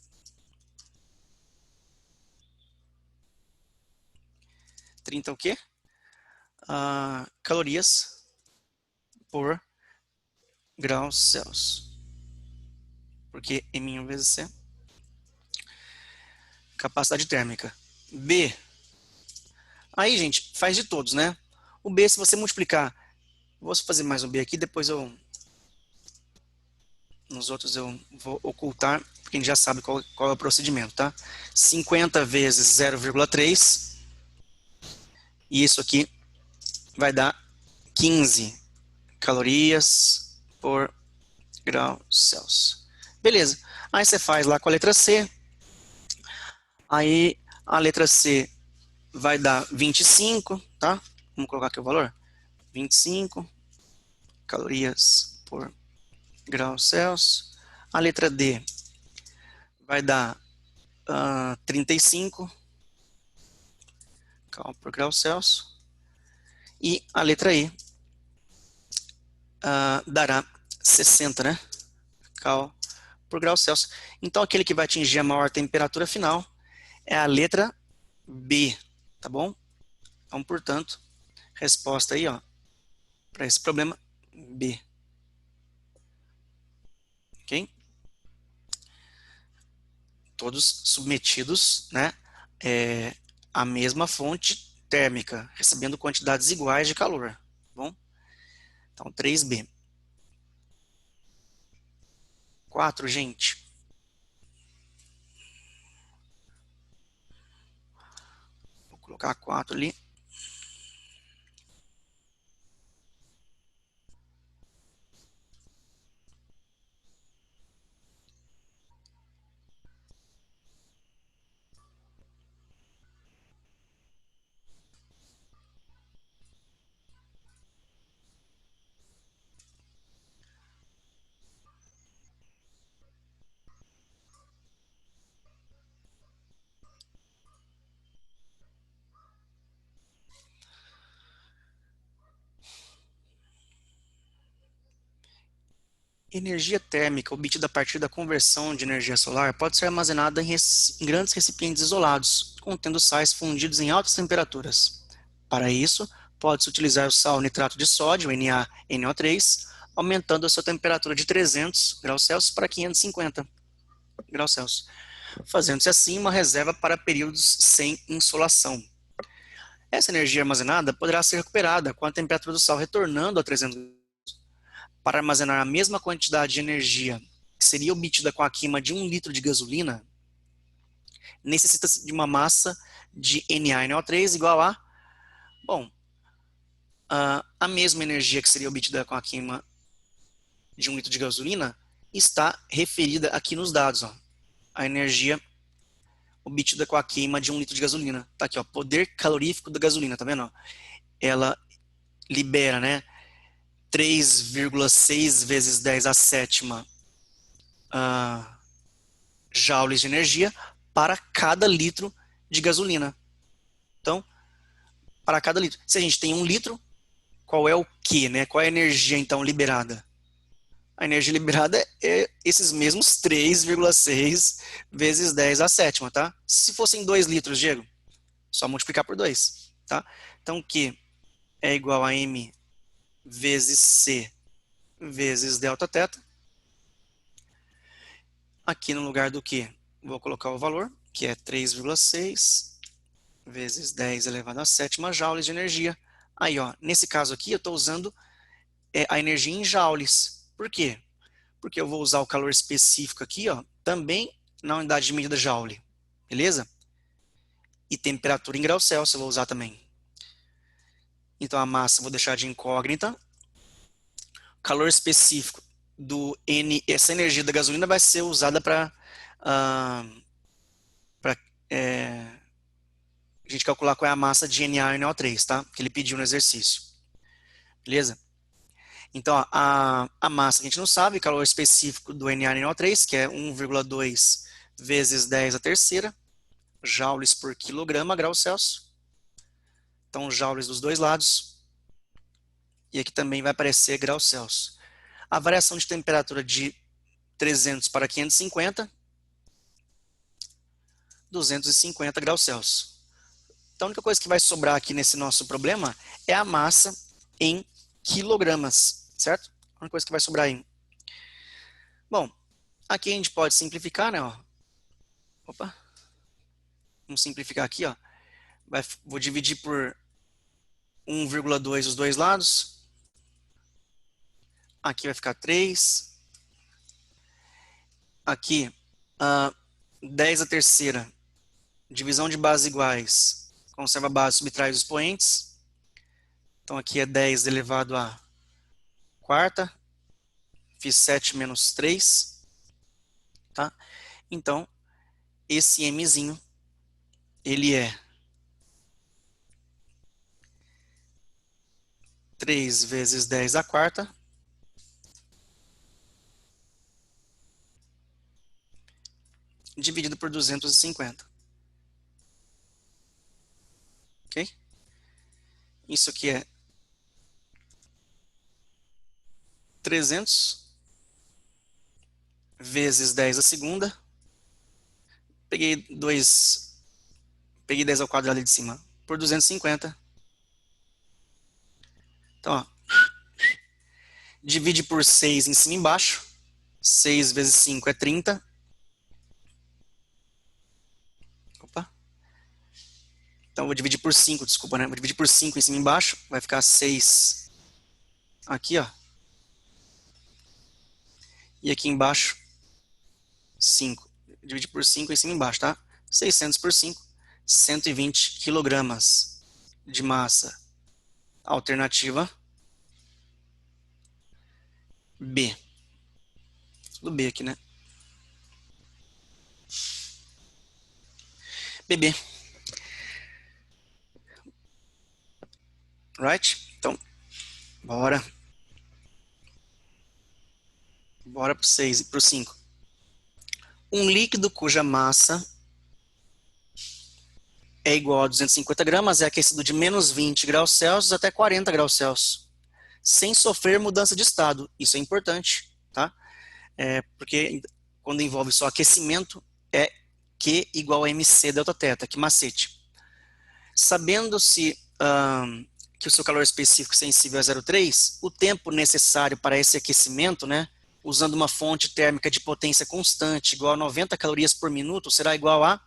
30 o quê? Calorias por graus Celsius. Porque M1 vezes C. Capacidade térmica. B. Aí, gente, faz de todos, né? O B, se você multiplicar, vou fazer mais um B aqui, depois nos outros eu vou ocultar, porque a gente já sabe qual é o procedimento, tá? 50 vezes 0,3, e isso aqui vai dar 15 calorias por grau Celsius. Beleza. Aí você faz lá com a letra C. Aí a letra C vai dar 25, tá? Vamos colocar aqui o valor. 25 calorias por grau Celsius. A letra D vai dar 35 cal por grau Celsius. E a letra E dará 60, né? Cal por grau Celsius. Então, aquele que vai atingir a maior temperatura final é a letra B, tá bom? Então, portanto, resposta aí, ó, para esse problema, B. Ok? Todos submetidos, né, à mesma fonte térmica, recebendo quantidades iguais de calor, tá bom? Então, 3B. 4, gente. Vou colocar 4 ali. Energia térmica obtida a partir da conversão de energia solar pode ser armazenada em grandes recipientes isolados, contendo sais fundidos em altas temperaturas. Para isso, pode-se utilizar o sal nitrato de sódio, NaNO3, aumentando a sua temperatura de 300 graus Celsius para 550 graus Celsius, fazendo-se assim uma reserva para períodos sem insolação. Essa energia armazenada poderá ser recuperada com a temperatura do sal retornando a 300 graus. Para armazenar a mesma quantidade de energia que seria obtida com a queima de 1 litro de gasolina, necessita-se de uma massa de NaNO3 igual a, bom, a mesma energia que seria obtida com a queima de 1 litro de gasolina está referida aqui nos dados, ó. A energia obtida com a queima de 1 litro de gasolina. Tá aqui, ó, poder calorífico da gasolina, tá vendo? Ó? Ela libera, né, 3,6 vezes 10 a sétima joules de energia para cada litro de gasolina. Então, para cada litro. Se a gente tem 1 litro, qual é o Q, né? Qual é a energia, então, liberada? A energia liberada é esses mesmos 3,6 vezes 10 a sétima, tá? Se fossem 2 litros, Diego, só multiplicar por 2, tá? Então, Q é igual a M vezes C vezes delta teta. Aqui no lugar do Q, vou colocar o valor, que é 3,6 vezes 10 elevado à sétima joules de energia. Aí, ó, nesse caso aqui, eu estou usando a energia em joules. Por quê? Porque eu vou usar o calor específico aqui, ó, também na unidade de medida joule, beleza? E temperatura em graus Celsius eu vou usar também. Então a massa eu vou deixar de incógnita. Calor específico do N, essa energia da gasolina vai ser usada para a gente calcular qual é a massa de Na e NO3, tá? Que ele pediu no exercício, beleza? Então, ó, a massa que a gente não sabe, calor específico do Na e NO3, que é 1,2 vezes 10 a terceira, joules por quilograma, graus Celsius. Então, joules dos dois lados. E aqui também vai aparecer graus Celsius. A variação de temperatura de 300 para 550, 250 graus Celsius. Então, a única coisa que vai sobrar aqui nesse nosso problema é a massa em quilogramas, certo? A única coisa que vai sobrar aí. Bom, aqui a gente pode simplificar, né? Ó. Opa. Vamos simplificar aqui, ó. Vou dividir por 1,2 os dois lados. Aqui vai ficar 3. Aqui, 10 a terceira. Divisão de bases iguais. Conserva a base, subtrai os expoentes. Então aqui é 10 elevado a quarta. Fiz 7 menos 3. Tá? Então, esse Mzinho, ele é 3 vezes 10 a quarta, dividido por 250. Ok? Isso aqui é 300 vezes 10 a segunda. Peguei 10 ao quadrado ali de cima, por 250. Então, ó, divide por 6 em cima e embaixo. 6 vezes 5 é 30. Opa. Então, vou dividir por 5, desculpa, né? Vou dividir por 5 em cima e embaixo. Vai ficar 6 aqui, ó. E aqui embaixo, 5. Dividir por 5 em cima e embaixo, tá? 600 por 5, 120 quilogramas de massa. Alternativa B. Tudo B aqui, né? BB. Right? Então, bora. Bora pro 6 e pro 5. Um líquido cuja massa é igual a 250 gramas é aquecido de menos 20 graus Celsius até 40 graus Celsius, sem sofrer mudança de estado. Isso é importante, tá? Porque quando envolve só aquecimento, é Q igual a MC delta teta, que macete. Sabendo-se que o seu calor específico sensível é 0,3, o tempo necessário para esse aquecimento, né, usando uma fonte térmica de potência constante igual a 90 calorias por minuto, será igual a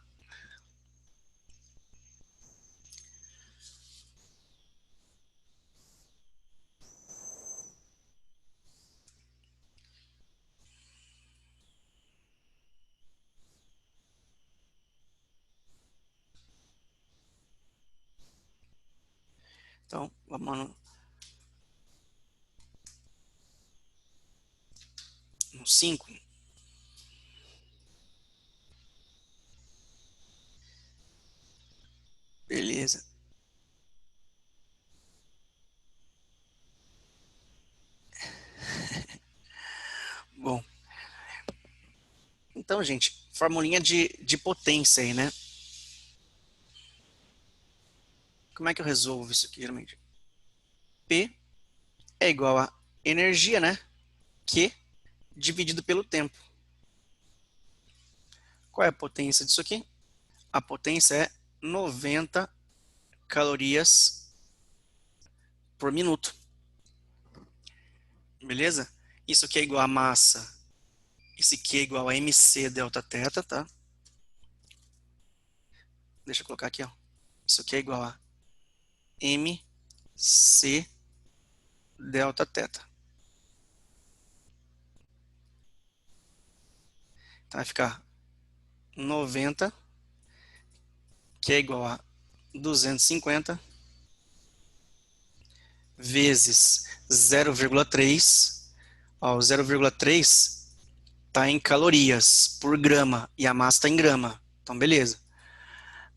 Então, vamos no 5. Beleza. Bom, então, gente, formulinha de potência aí, né? Como é que eu resolvo isso aqui, geralmente? P é igual a energia, né? Q dividido pelo tempo. Qual é a potência disso aqui? A potência é 90 calorias por minuto. Beleza? Isso aqui é igual a massa. Esse aqui é igual a mc delta θ, tá? Deixa eu colocar aqui, ó. Isso aqui é igual a mc delta θ. Então vai ficar 90, que é igual a 250 vezes 0,3. Ó, o 0,3 está em calorias por grama e a massa está em grama. Então, beleza.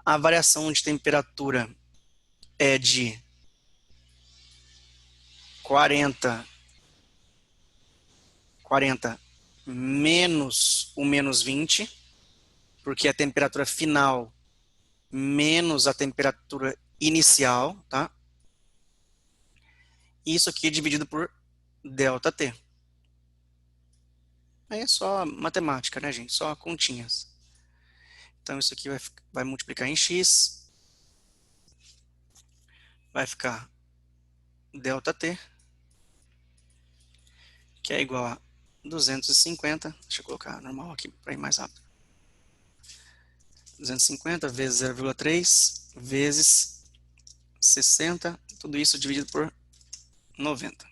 A variação de temperatura é de 40 menos o menos 20, porque é a temperatura final menos a temperatura inicial, tá? Isso aqui é dividido por ΔT. Aí é só matemática, né, gente? Só continhas. Então, isso aqui vai multiplicar em x, vai ficar ΔT, que é igual a 250, deixa eu colocar normal aqui para ir mais rápido. 250 vezes 0,3 vezes 60, tudo isso dividido por 90.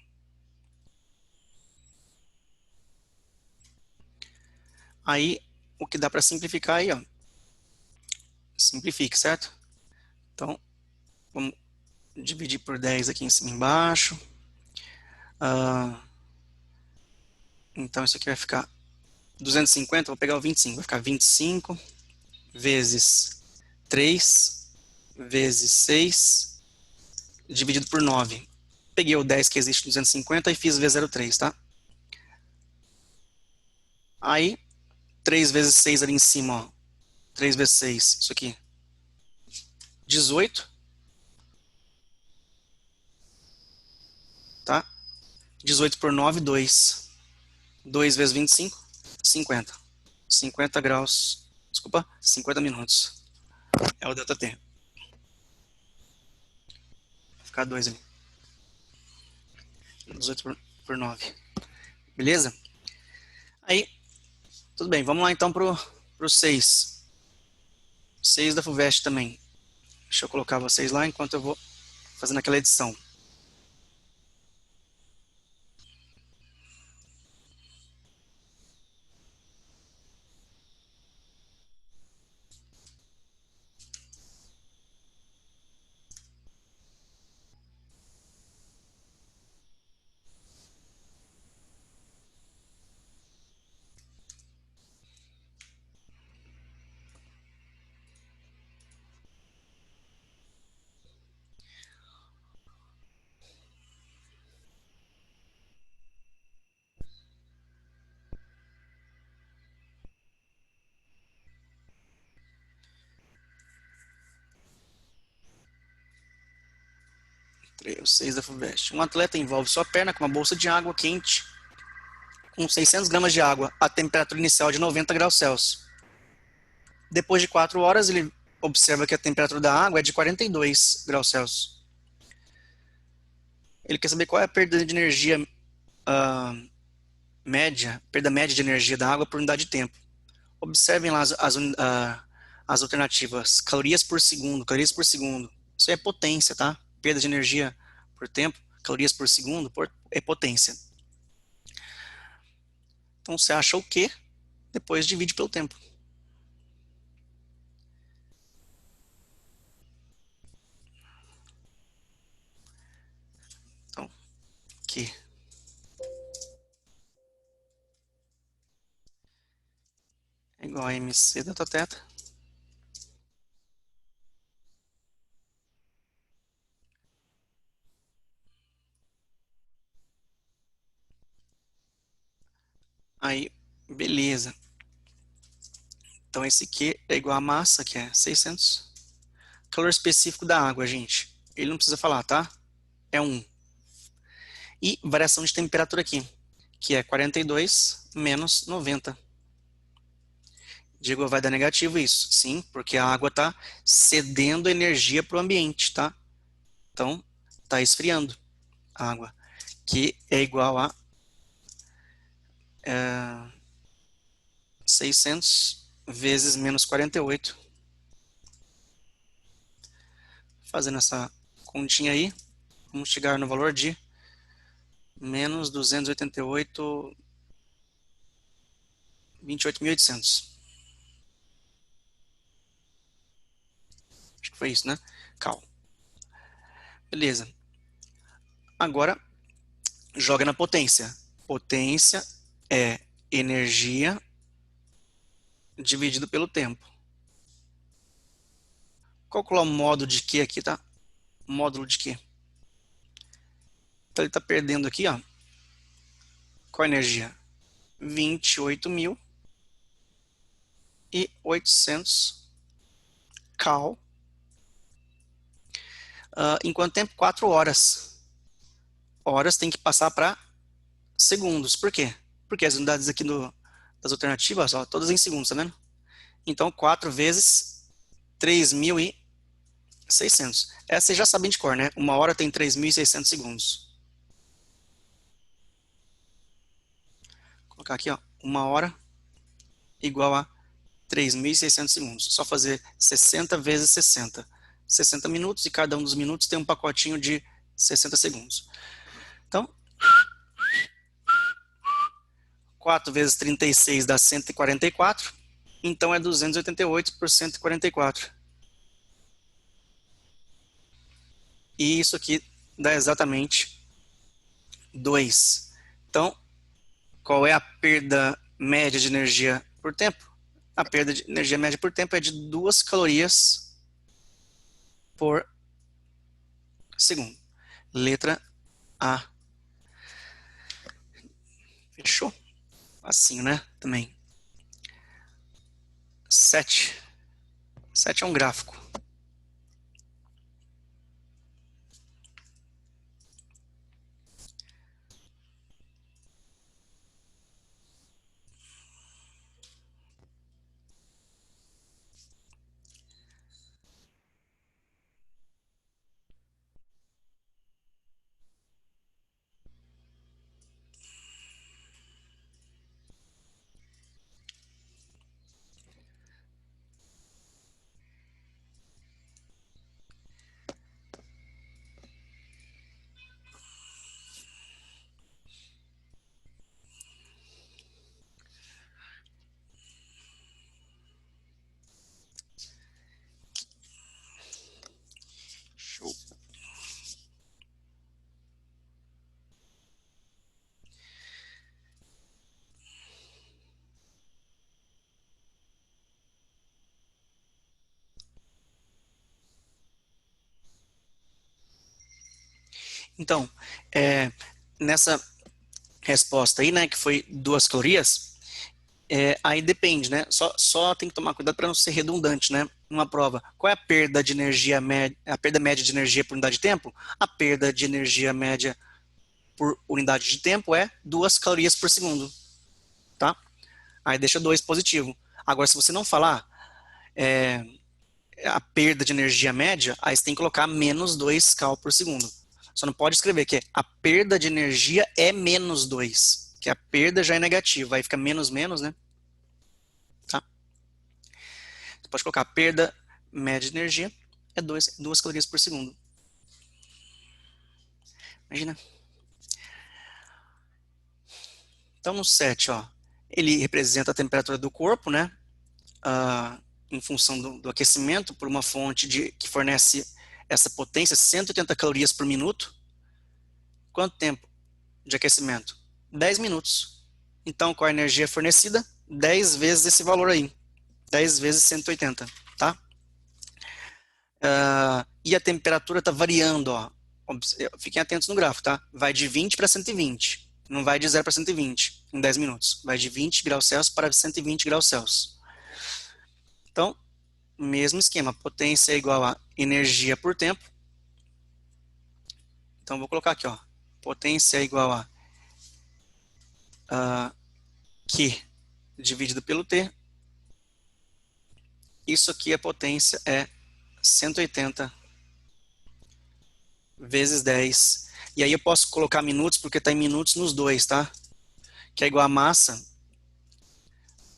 Aí, o que dá para simplificar aí, ó, simplifique, certo? Então, vamos dividir por 10 aqui em cima e embaixo. Então, isso aqui vai ficar 250, vou pegar o 25, vai ficar 25 vezes 3 vezes 6 dividido por 9. Peguei o 10 que existe 250 e fiz V03, tá? Aí, 3 vezes 6 ali em cima, ó. 3 vezes 6, isso aqui. 18, tá? 18 por 9, 2. 2 vezes 25, 50. 50 graus, desculpa, 50 minutos. É o ΔT. Vai ficar 2 ali. 18 por 9. Beleza? Aí, tudo bem. Vamos lá então pro 6. 6 da FUVEST também. Deixa eu colocar vocês lá enquanto eu vou fazendo aquela edição. O 6 da FUVEST. Um atleta envolve sua perna com uma bolsa de água quente com 600 gramas de água a temperatura inicial de 90 graus Celsius. Depois de 4 horas, ele observa que a temperatura da água é de 42 graus Celsius. Ele quer saber qual é a perda de energia média, perda média de energia da água por unidade de tempo. Observem lá as alternativas. Calorias por segundo, calorias por segundo. Isso aí é potência, tá? Perda de energia por tempo, calorias por segundo é potência. Então você acha o Q, depois divide pelo tempo. Então, Q. igual a MC delta teta. Aí, beleza. Então, esse aqui é igual a massa, que é 600. Calor específico da água, gente. Ele não precisa falar, tá? É 1. E variação de temperatura aqui, que é 42 menos 90. Diego, vai dar negativo isso. Sim, porque a água está cedendo energia para o ambiente, tá? Então, está esfriando a água, que é igual a 600 vezes menos 48. Fazendo essa continha aí, vamos chegar no valor de menos 288, 28.800. Acho que foi isso, né? Cal. Beleza. Agora, joga na potência. Potência é energia dividido pelo tempo. Calcular o módulo de Q aqui, tá? Módulo de Q. Então ele está perdendo aqui, ó. Qual a energia? 28.800 cal. Em quanto tempo? 4 horas. Horas tem que passar para segundos. Por quê? Porque as unidades aqui das alternativas, ó, todas em segundos, tá vendo? Então, 4 vezes 3.600. Essa vocês já sabem de cor, né? Uma hora tem 3.600 segundos. Vou colocar aqui, ó. Uma hora igual a 3.600 segundos. Só fazer 60 vezes 60. 60 minutos e cada um dos minutos tem um pacotinho de 60 segundos. Então, 4 vezes 36 dá 144. Então, é 288 por 144. E isso aqui dá exatamente 2. Então, qual é a perda média de energia por tempo? A perda de energia média por tempo é de 2 calorias por segundo. Letra A. Fechou? Assim, né? Também. 7. 7 é um gráfico. Show. Então, nessa resposta aí, né, que foi 2 calorias, aí depende, né? Só tem que tomar cuidado para não ser redundante, né? Numa prova. Qual é a perda de energia média, a perda média de energia por unidade de tempo? A perda de energia média por unidade de tempo é 2 calorias por segundo, tá? Aí deixa 2 positivo. Agora, se você não falar a perda de energia média, aí você tem que colocar menos 2 cal por segundo. Só não pode escrever que a perda de energia é menos 2, que a perda já é negativa, aí fica menos menos, né? Tá? Você pode colocar a perda média de energia é 2 calorias por segundo. Imagina. Então no 7, ó, ele representa a temperatura do corpo, né? Em função do aquecimento por uma fonte que fornece essa potência, 180 calorias por minuto. Quanto tempo de aquecimento? 10 minutos. Então, qual a energia fornecida? 10 vezes esse valor aí. 10 vezes 180, tá? E a temperatura está variando, ó. Fiquem atentos no gráfico, tá? Vai de 20 para 120. Não vai de 0 para 120 em 10 minutos. Vai de 20 graus Celsius para 120 graus Celsius. Então, mesmo esquema. Potência é igual a energia por tempo. Então, vou colocar aqui, ó. Potência é igual a Q dividido pelo T. Isso aqui, a potência é 180 vezes 10. E aí eu posso colocar minutos, porque está em minutos nos dois, tá? Que é igual a massa,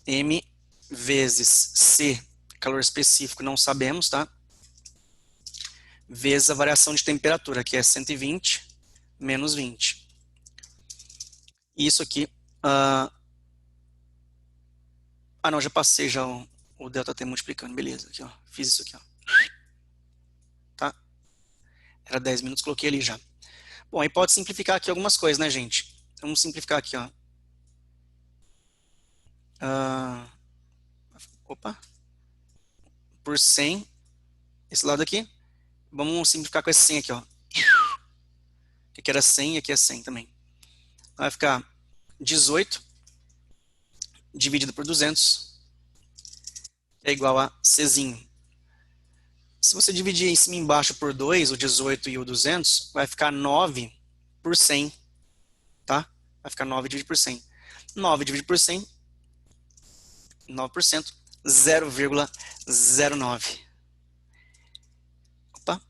M vezes C, calor específico, não sabemos, tá? Vezes a variação de temperatura, que é 120 menos 20. Isso aqui... não, já passei já o ΔT multiplicando, beleza. Aqui, ó, fiz isso aqui, ó. Tá? Era 10 minutos, coloquei ali já. Bom, aí pode simplificar aqui algumas coisas, né, gente? Vamos simplificar aqui, ó. Opa. Por 100. Esse lado aqui. Vamos simplificar com esse 100 aqui, ó. Aqui era 100 e aqui é 100 também. Vai ficar 18 dividido por 200 é igual a Czinho. Se você dividir em cima e embaixo por 2, o 18 e o 200, vai ficar 9 por 100, tá? Vai ficar 9 dividido por 100. 9 dividido por 100, 9%, 0,09. Opa.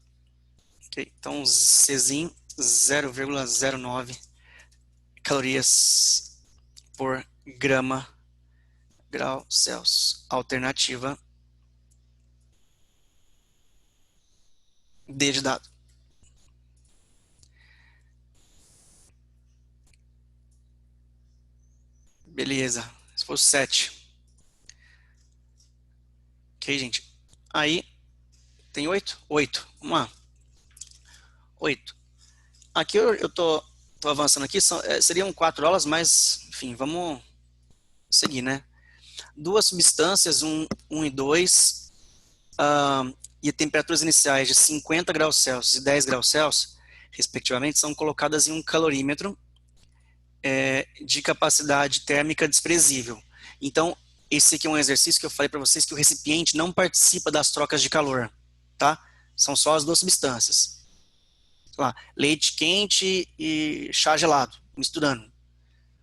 Okay. Então, Czinho, 0,09 calorias por grau Celsius. Alternativa D de dado. Beleza. Se fosse 7. Ok, gente. Aí, tem 8? 8. Vamos lá. 8. Aqui eu tô avançando aqui, seriam 4 aulas, mas, enfim, vamos seguir, né? Duas substâncias, 1 e 2, e temperaturas iniciais de 50 graus Celsius e 10 graus Celsius, respectivamente, são colocadas em um calorímetro de capacidade térmica desprezível. Então, esse aqui é um exercício que eu falei para vocês que o recipiente não participa das trocas de calor, tá? São só as duas substâncias. Lá, leite quente e chá gelado, misturando,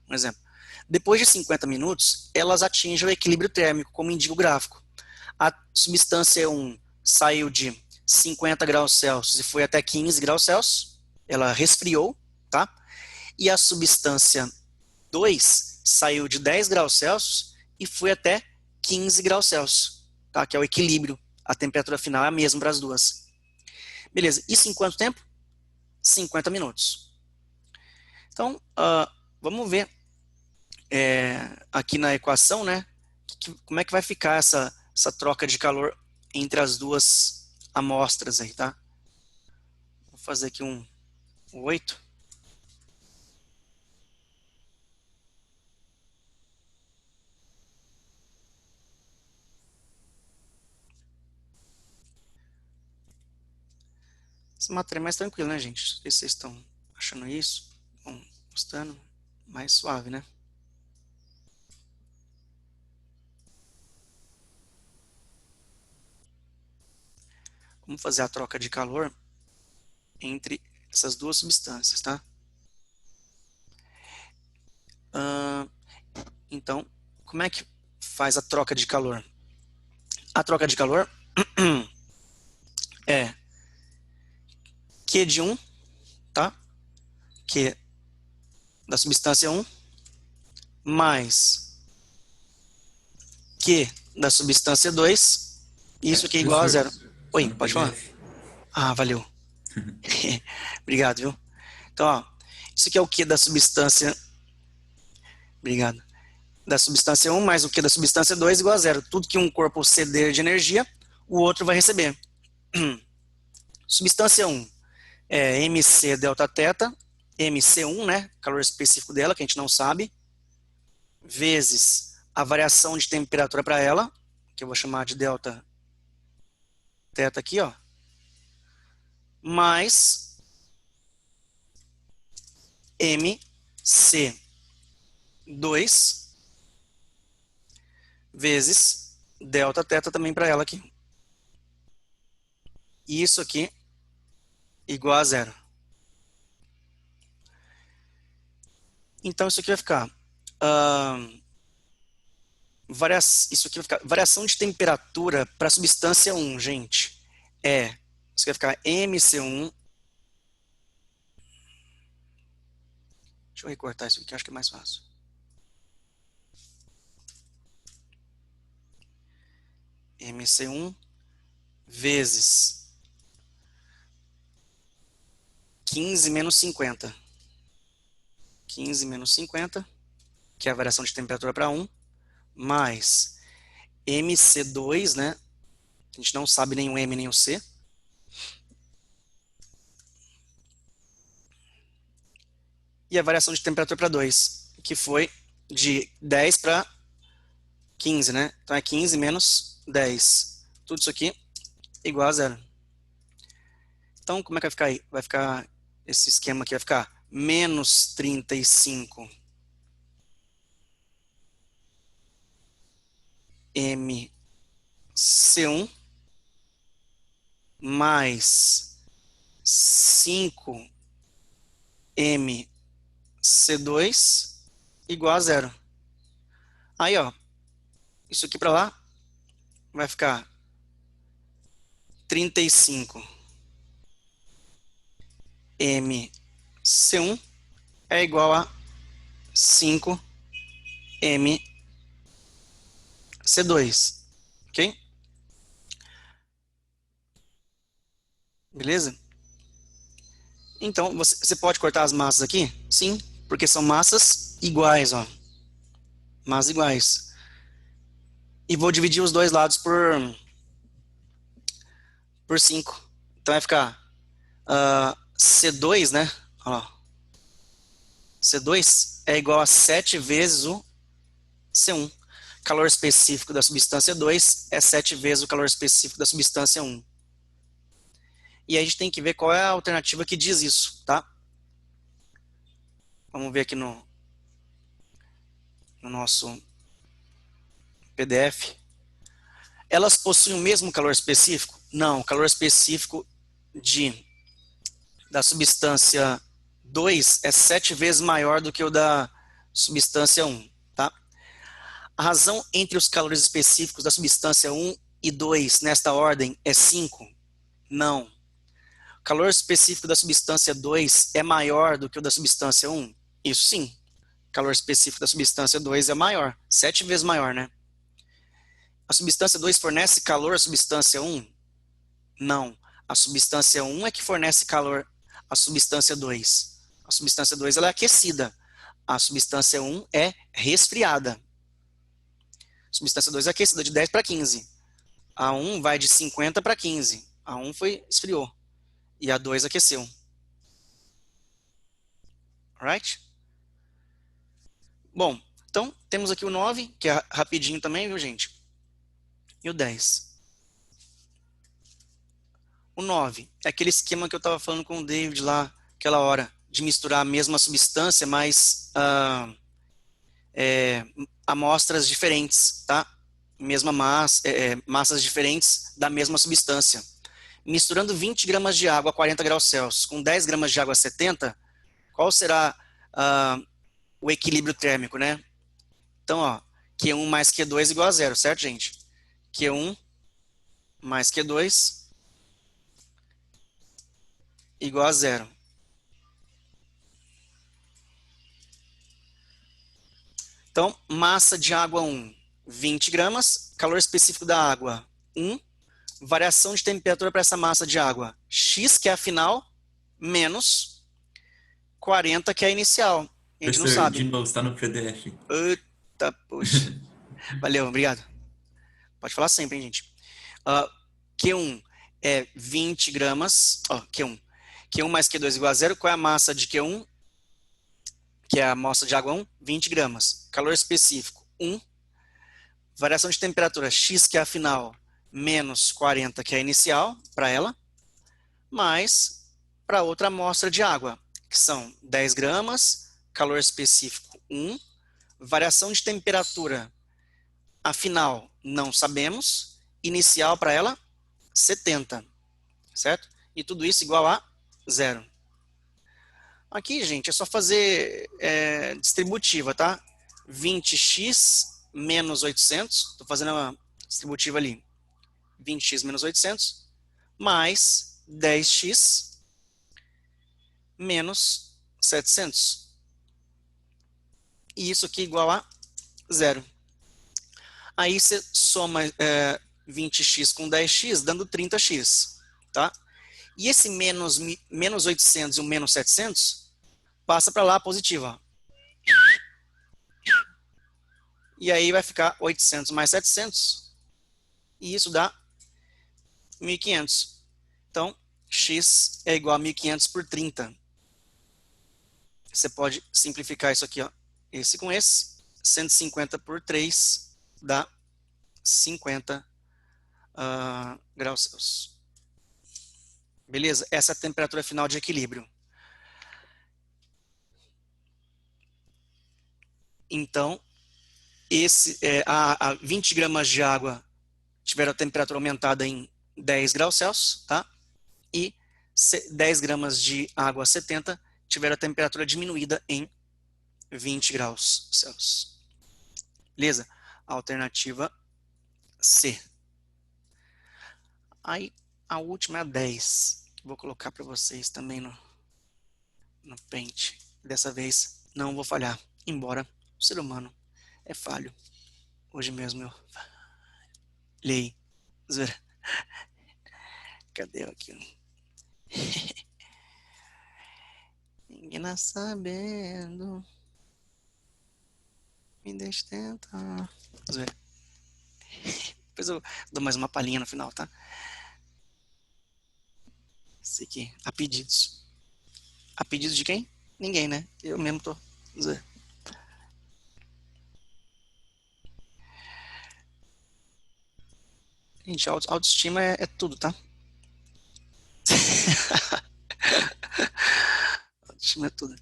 um exemplo. Depois de 50 minutos, elas atingem o equilíbrio térmico, como indica o gráfico. A substância 1 saiu de 50 graus Celsius e foi até 15 graus Celsius, ela resfriou, tá? E a substância 2 saiu de 10 graus Celsius e foi até 15 graus Celsius, tá? Que é o equilíbrio, a temperatura final é a mesma para as duas. Beleza, isso em quanto tempo? 50 minutos. Então, vamos ver aqui na equação, né? Como é que vai ficar essa troca de calor entre as duas amostras aí, tá? Vou fazer aqui um 8. Essa matéria é mais tranquila, né, gente? Não sei se vocês estão achando isso. Bom, gostando. Mais suave, né? Vamos fazer a troca de calor entre essas duas substâncias, tá? Então, como é que faz a troca de calor? A troca de calor é Q de 1, tá? Q da substância 1, mais Q da substância 2, isso aqui é igual a Professor, zero. tá Oi, no pode falar? PDF. Valeu. Obrigado, viu? Então, ó, isso aqui é o Q da substância... Obrigado. Da substância 1 mais o Q da substância 2 igual a zero. Tudo que um corpo ceder de energia, o outro vai receber. Substância 1 é MC delta teta, MC1, né, calor específico dela, que a gente não sabe, vezes a variação de temperatura para ela, que eu vou chamar de delta teta aqui, ó, mais MC2 vezes delta teta também para ela aqui. E isso aqui igual a zero. Então, isso aqui vai ficar... isso aqui vai ficar variação de temperatura para a substância 1, gente. Isso aqui vai ficar MC1. Deixa eu recortar isso aqui, que eu acho que é mais fácil. MC1 vezes 15 menos 50. 15 menos 50, que é a variação de temperatura para 1, mais MC2, né? A gente não sabe nem o M nem o C. E a variação de temperatura para 2, que foi de 10 para 15, né? Então é 15 menos 10. Tudo isso aqui igual a zero. Então, como é que vai ficar aí? Vai ficar, esse esquema aqui vai ficar menos 35 MC1 mais 5 MC2 igual a zero. Aí, ó, isso aqui para lá vai ficar 35 MC1 é igual a 5 MC2, ok? Beleza? Então, você pode cortar as massas aqui? Sim, porque são massas iguais, ó. Massas iguais. E vou dividir os dois lados por 5. Então vai ficar C2, né? Ó, C2 é igual a 7 vezes o C1. Calor específico da substância 2 é 7 vezes o calor específico da substância 1. E aí a gente tem que ver qual é a alternativa que diz isso, tá? Vamos ver aqui no nosso PDF. Elas possuem o mesmo calor específico? Não, o calor específico da substância 2 é 7 vezes maior do que o da substância 1, tá? A razão entre os calores específicos da substância 1 e 2 nesta ordem é 5? Não. O calor específico da substância 2 é maior do que o da substância 1? Isso sim. O calor específico da substância 2 é maior, 7 vezes maior, né? A substância 2 fornece calor à substância 1? Não. A substância 1 é que fornece calor à substância 2. A substância 2 ela é aquecida. A substância 1 é resfriada. A substância 2 é aquecida de 10 para 15. A 1 vai de 50 para 15. A 1 esfriou. E a 2 aqueceu. Alright? Bom, então temos aqui o 9, que é rapidinho também, viu, gente? E o 10. O 9 é aquele esquema que eu estava falando com o David lá, aquela hora, de misturar a mesma substância, mas amostras diferentes, tá? Mesma massa, massas diferentes da mesma substância. Misturando 20 gramas de água a 40 graus Celsius com 10 gramas de água a 70, qual será o equilíbrio térmico, né? Então, ó, Q1 mais Q2 igual a zero, certo, gente? Q1 mais Q2 igual a zero. Então, massa de água 1, 20 gramas, calor específico da água 1, variação de temperatura para essa massa de água X, que é a final, menos 40, que é a inicial. A gente não Professor, de sabe. novo, está no PDF. Eita, poxa. Valeu, obrigado. Pode falar sempre, hein, gente. Q1 é 20 gramas. Q1. Q1 mais Q2 igual a zero. Qual é a massa de Q1? Que é a amostra de água 1? 20 gramas. Calor específico 1. variação de temperatura X, que é a final, menos 40, que é a inicial, para ela, mais para outra amostra de água, que são 10 gramas, calor específico 1, variação de temperatura, a final, não sabemos, inicial para ela, 70, certo? E tudo isso igual a 0. Aqui, gente, é só fazer distributiva, tá? 20x menos 800, estou fazendo uma distributiva ali, 20x menos 800, mais 10x menos 700. E isso aqui igual a 0. Aí você soma 20x com 10x, dando 30x, tá? E esse menos 800 e o menos 700 passa para lá positiva. E aí vai ficar 800 mais 700. E isso dá 1.500. Então, x é igual a 1.500 por 30. Você pode simplificar isso aqui, ó. Esse com esse. 150 por 3 dá 50 graus Celsius. Beleza? Essa é a temperatura final de equilíbrio. Então, a 20 gramas de água tiveram a temperatura aumentada em 10 graus Celsius, tá? E 10 gramas de água 70 tiveram a temperatura diminuída em 20 graus Celsius. Beleza? Alternativa C. Aí, a última é a 10. Vou colocar para vocês também no Paint. Dessa vez, não vou falhar. Embora o ser humano é falho. Hoje mesmo eu falhei. Cadê aqui? Ninguém tá sabendo. Me deixa tentar. Depois eu dou mais uma palhinha no final, tá? Esse aqui, a pedidos. A pedidos de quem? Ninguém, né? Eu mesmo tô. Gente, autoestima é tudo, tá? Autoestima é tudo.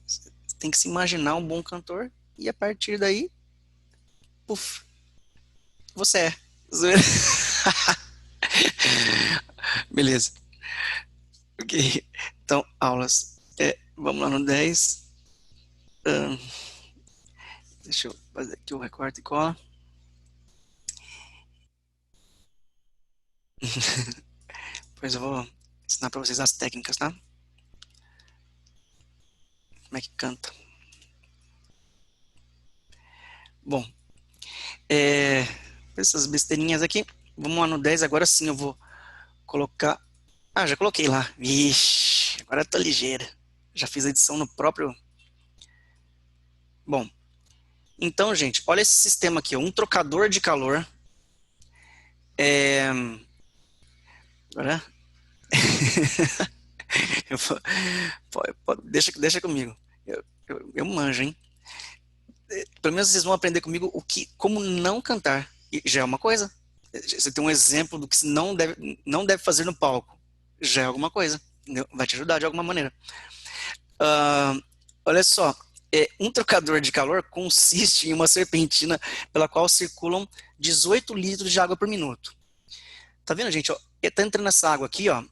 Você tem que se imaginar um bom cantor e a partir daí, puf, você é. Beleza. Ok. Então, aulas. Vamos lá no 10. Deixa eu fazer aqui o recorte e cola. Depois eu vou ensinar para vocês as técnicas, tá? Como é que canta. Bom, essas besteirinhas aqui. Vamos lá no 10. Agora sim eu vou colocar... Ah, já coloquei lá. Vixe, agora eu tô ligeira. Já fiz a edição no próprio... Bom, então, gente, olha esse sistema aqui. Um trocador de calor. Agora... deixa comigo. Eu manjo, hein? Pelo menos vocês vão aprender comigo como não cantar. E já é uma coisa. Você tem um exemplo do que você não deve fazer no palco. Já é alguma coisa. Entendeu? Vai te ajudar de alguma maneira. Olha só. Um trocador de calor consiste em uma serpentina pela qual circulam 18 litros de água por minuto. Tá vendo, gente? Tá entrando essa água aqui, ó,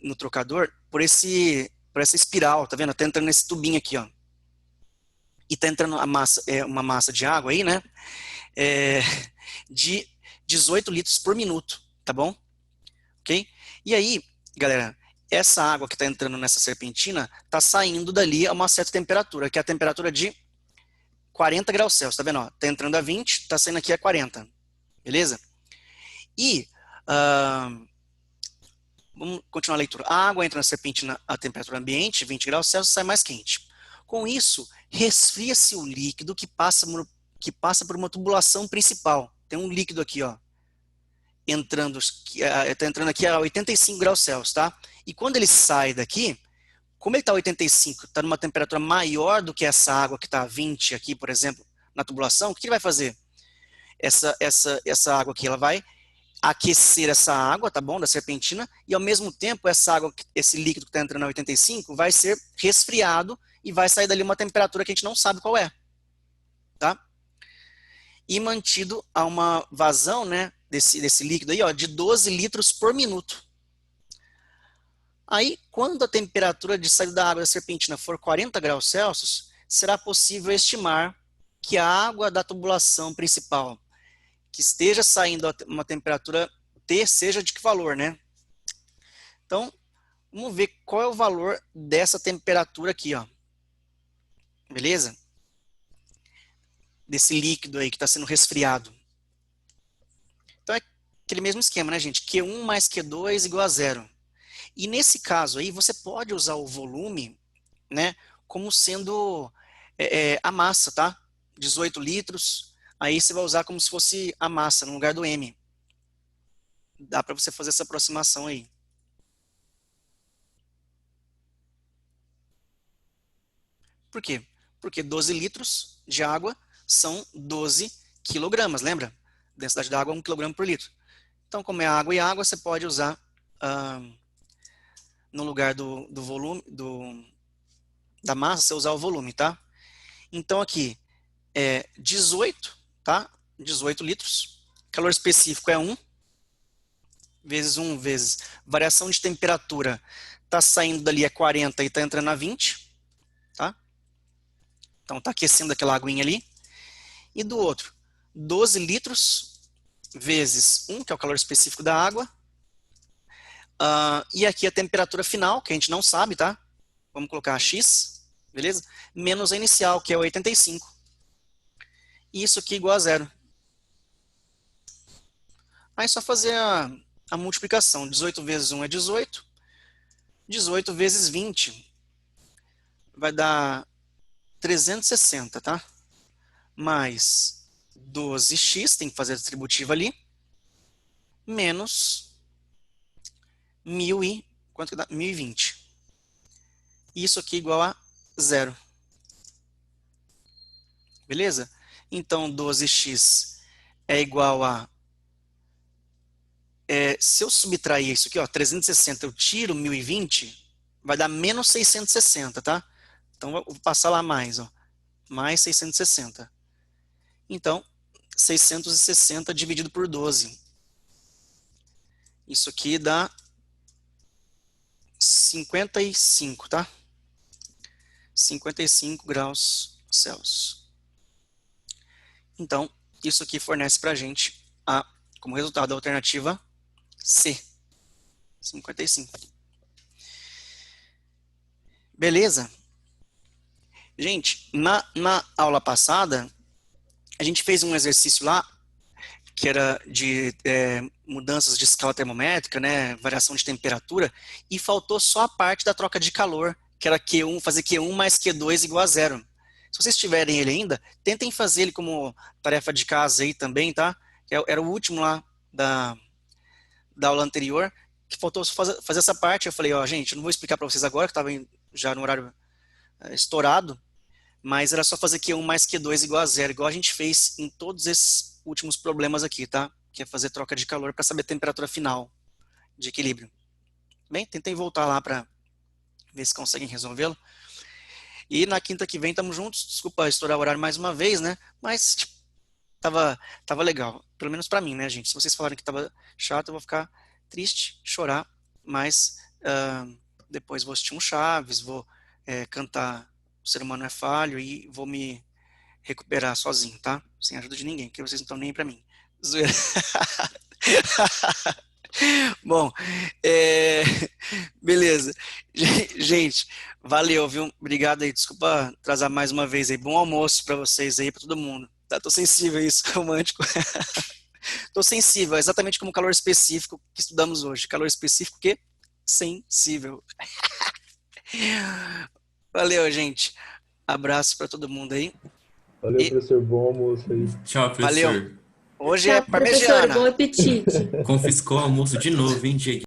no trocador, por essa espiral, tá vendo? Tá entrando nesse tubinho aqui, ó. E tá entrando uma massa de água aí, né? De 18 litros por minuto, tá bom? Ok? E aí, galera, essa água que tá entrando nessa serpentina tá saindo dali a uma certa temperatura, que é a temperatura de 40 graus Celsius, tá vendo? Ó? Tá entrando a 20, tá saindo aqui a 40, beleza? E vamos continuar a leitura. A água entra na serpentina a temperatura ambiente, 20 graus Celsius, sai mais quente. Com isso, resfria-se o líquido que passa por uma tubulação principal. Tem um líquido aqui, ó, está entrando aqui a 85 graus Celsius, tá? E quando ele sai daqui, como ele está a 85, está numa temperatura maior do que essa água que está a 20 aqui, por exemplo, na tubulação, o que ele vai fazer? essa água aqui, ela vai aquecer essa água, tá bom, da serpentina, e ao mesmo tempo essa água, esse líquido que está entrando a 85, vai ser resfriado e vai sair dali uma temperatura que a gente não sabe qual é, tá? E mantido a uma vazão, né, desse líquido aí, ó, de 12 litros por minuto. Aí, quando a temperatura de saída da água da serpentina for 40 graus Celsius, será possível estimar que a água da tubulação principal que esteja saindo a uma temperatura T seja de que valor, né? Então, vamos ver qual é o valor dessa temperatura aqui, ó. Beleza? Desse líquido aí que está sendo resfriado. Então, é aquele mesmo esquema, né, gente? Q1 mais Q2 igual a zero. E nesse caso aí, você pode usar o volume, né, como sendo a massa, tá? 18 litros. Aí você vai usar como se fosse a massa no lugar do M. Dá para você fazer essa aproximação aí. Por quê? Porque 12 litros de água são 12 quilogramas, lembra? A densidade da água é 1 quilograma por litro. Então, como é água e água, você pode usar no lugar do volume, da massa, você usar o volume, tá? Então, aqui é 18, tá? 18 litros. Calor específico é 1, vezes 1, vezes variação de temperatura. Tá saindo dali é 40 e tá entrando a 20, tá? Então, tá aquecendo aquela aguinha ali. E do outro, 12 litros vezes 1, que é o calor específico da água. E aqui a temperatura final, que a gente não sabe, tá? Vamos colocar X, beleza? Menos a inicial, que é 85. E isso aqui igual a zero. Aí é só fazer a multiplicação. 18 vezes 1 é 18. 18 vezes 20 vai dar 360, tá? Mais 12x, tem que fazer a distributiva ali, menos 1000 e, quanto que dá? 1020. Isso aqui igual a zero. Beleza? Então, 12x é igual a... se eu subtrair isso aqui, ó, 360, eu tiro 1020, vai dar menos 660, tá? Então, vou passar lá mais, ó. Mais 660. Então, 660 dividido por 12. Isso aqui dá 55, tá? 55 graus Celsius. Então, isso aqui fornece pra gente, como resultado, a alternativa C. 55. Beleza? Gente, na aula passada, a gente fez um exercício lá, que era de mudanças de escala termométrica, né, variação de temperatura, e faltou só a parte da troca de calor, que era Q1, fazer Q1 mais Q2 igual a zero. Se vocês tiverem ele ainda, tentem fazer ele como tarefa de casa aí também, tá? Era o último lá da aula anterior, que faltou fazer essa parte. Eu falei, ó, gente, eu não vou explicar para vocês agora, que estava já no horário estourado, mas era só fazer Q1 mais Q2 igual a zero, igual a gente fez em todos esses últimos problemas aqui, tá? Que é fazer troca de calor para saber a temperatura final de equilíbrio. Bem, tentem voltar lá para ver se conseguem resolvê-lo. E na quinta que vem estamos juntos. Desculpa estourar o horário mais uma vez, né? Mas tipo, tava legal. Pelo menos para mim, né, gente? Se vocês falarem que tava chato, eu vou ficar triste, chorar. Mas depois vou assistir um Chaves, vou cantar O Ser Humano é Falho e vou me recuperar sozinho, tá? Sem ajuda de ninguém, porque vocês não estão nem aí pra mim. Zoeira. Bom, beleza. Gente, valeu, viu? Obrigado aí. Desculpa atrasar mais uma vez aí. Bom almoço pra vocês aí, pra todo mundo. Tá? Tô sensível a isso, romântico. Tô sensível, exatamente como o calor específico que estudamos hoje. Calor específico que? Sensível. Valeu, gente. Abraço pra todo mundo aí. Valeu, professor. Bom almoço aí. Tchau, Valeu. professor. Hoje é Tchau, professor. parmegiana. Bom apetite. Confiscou o almoço de novo, hein, Diego?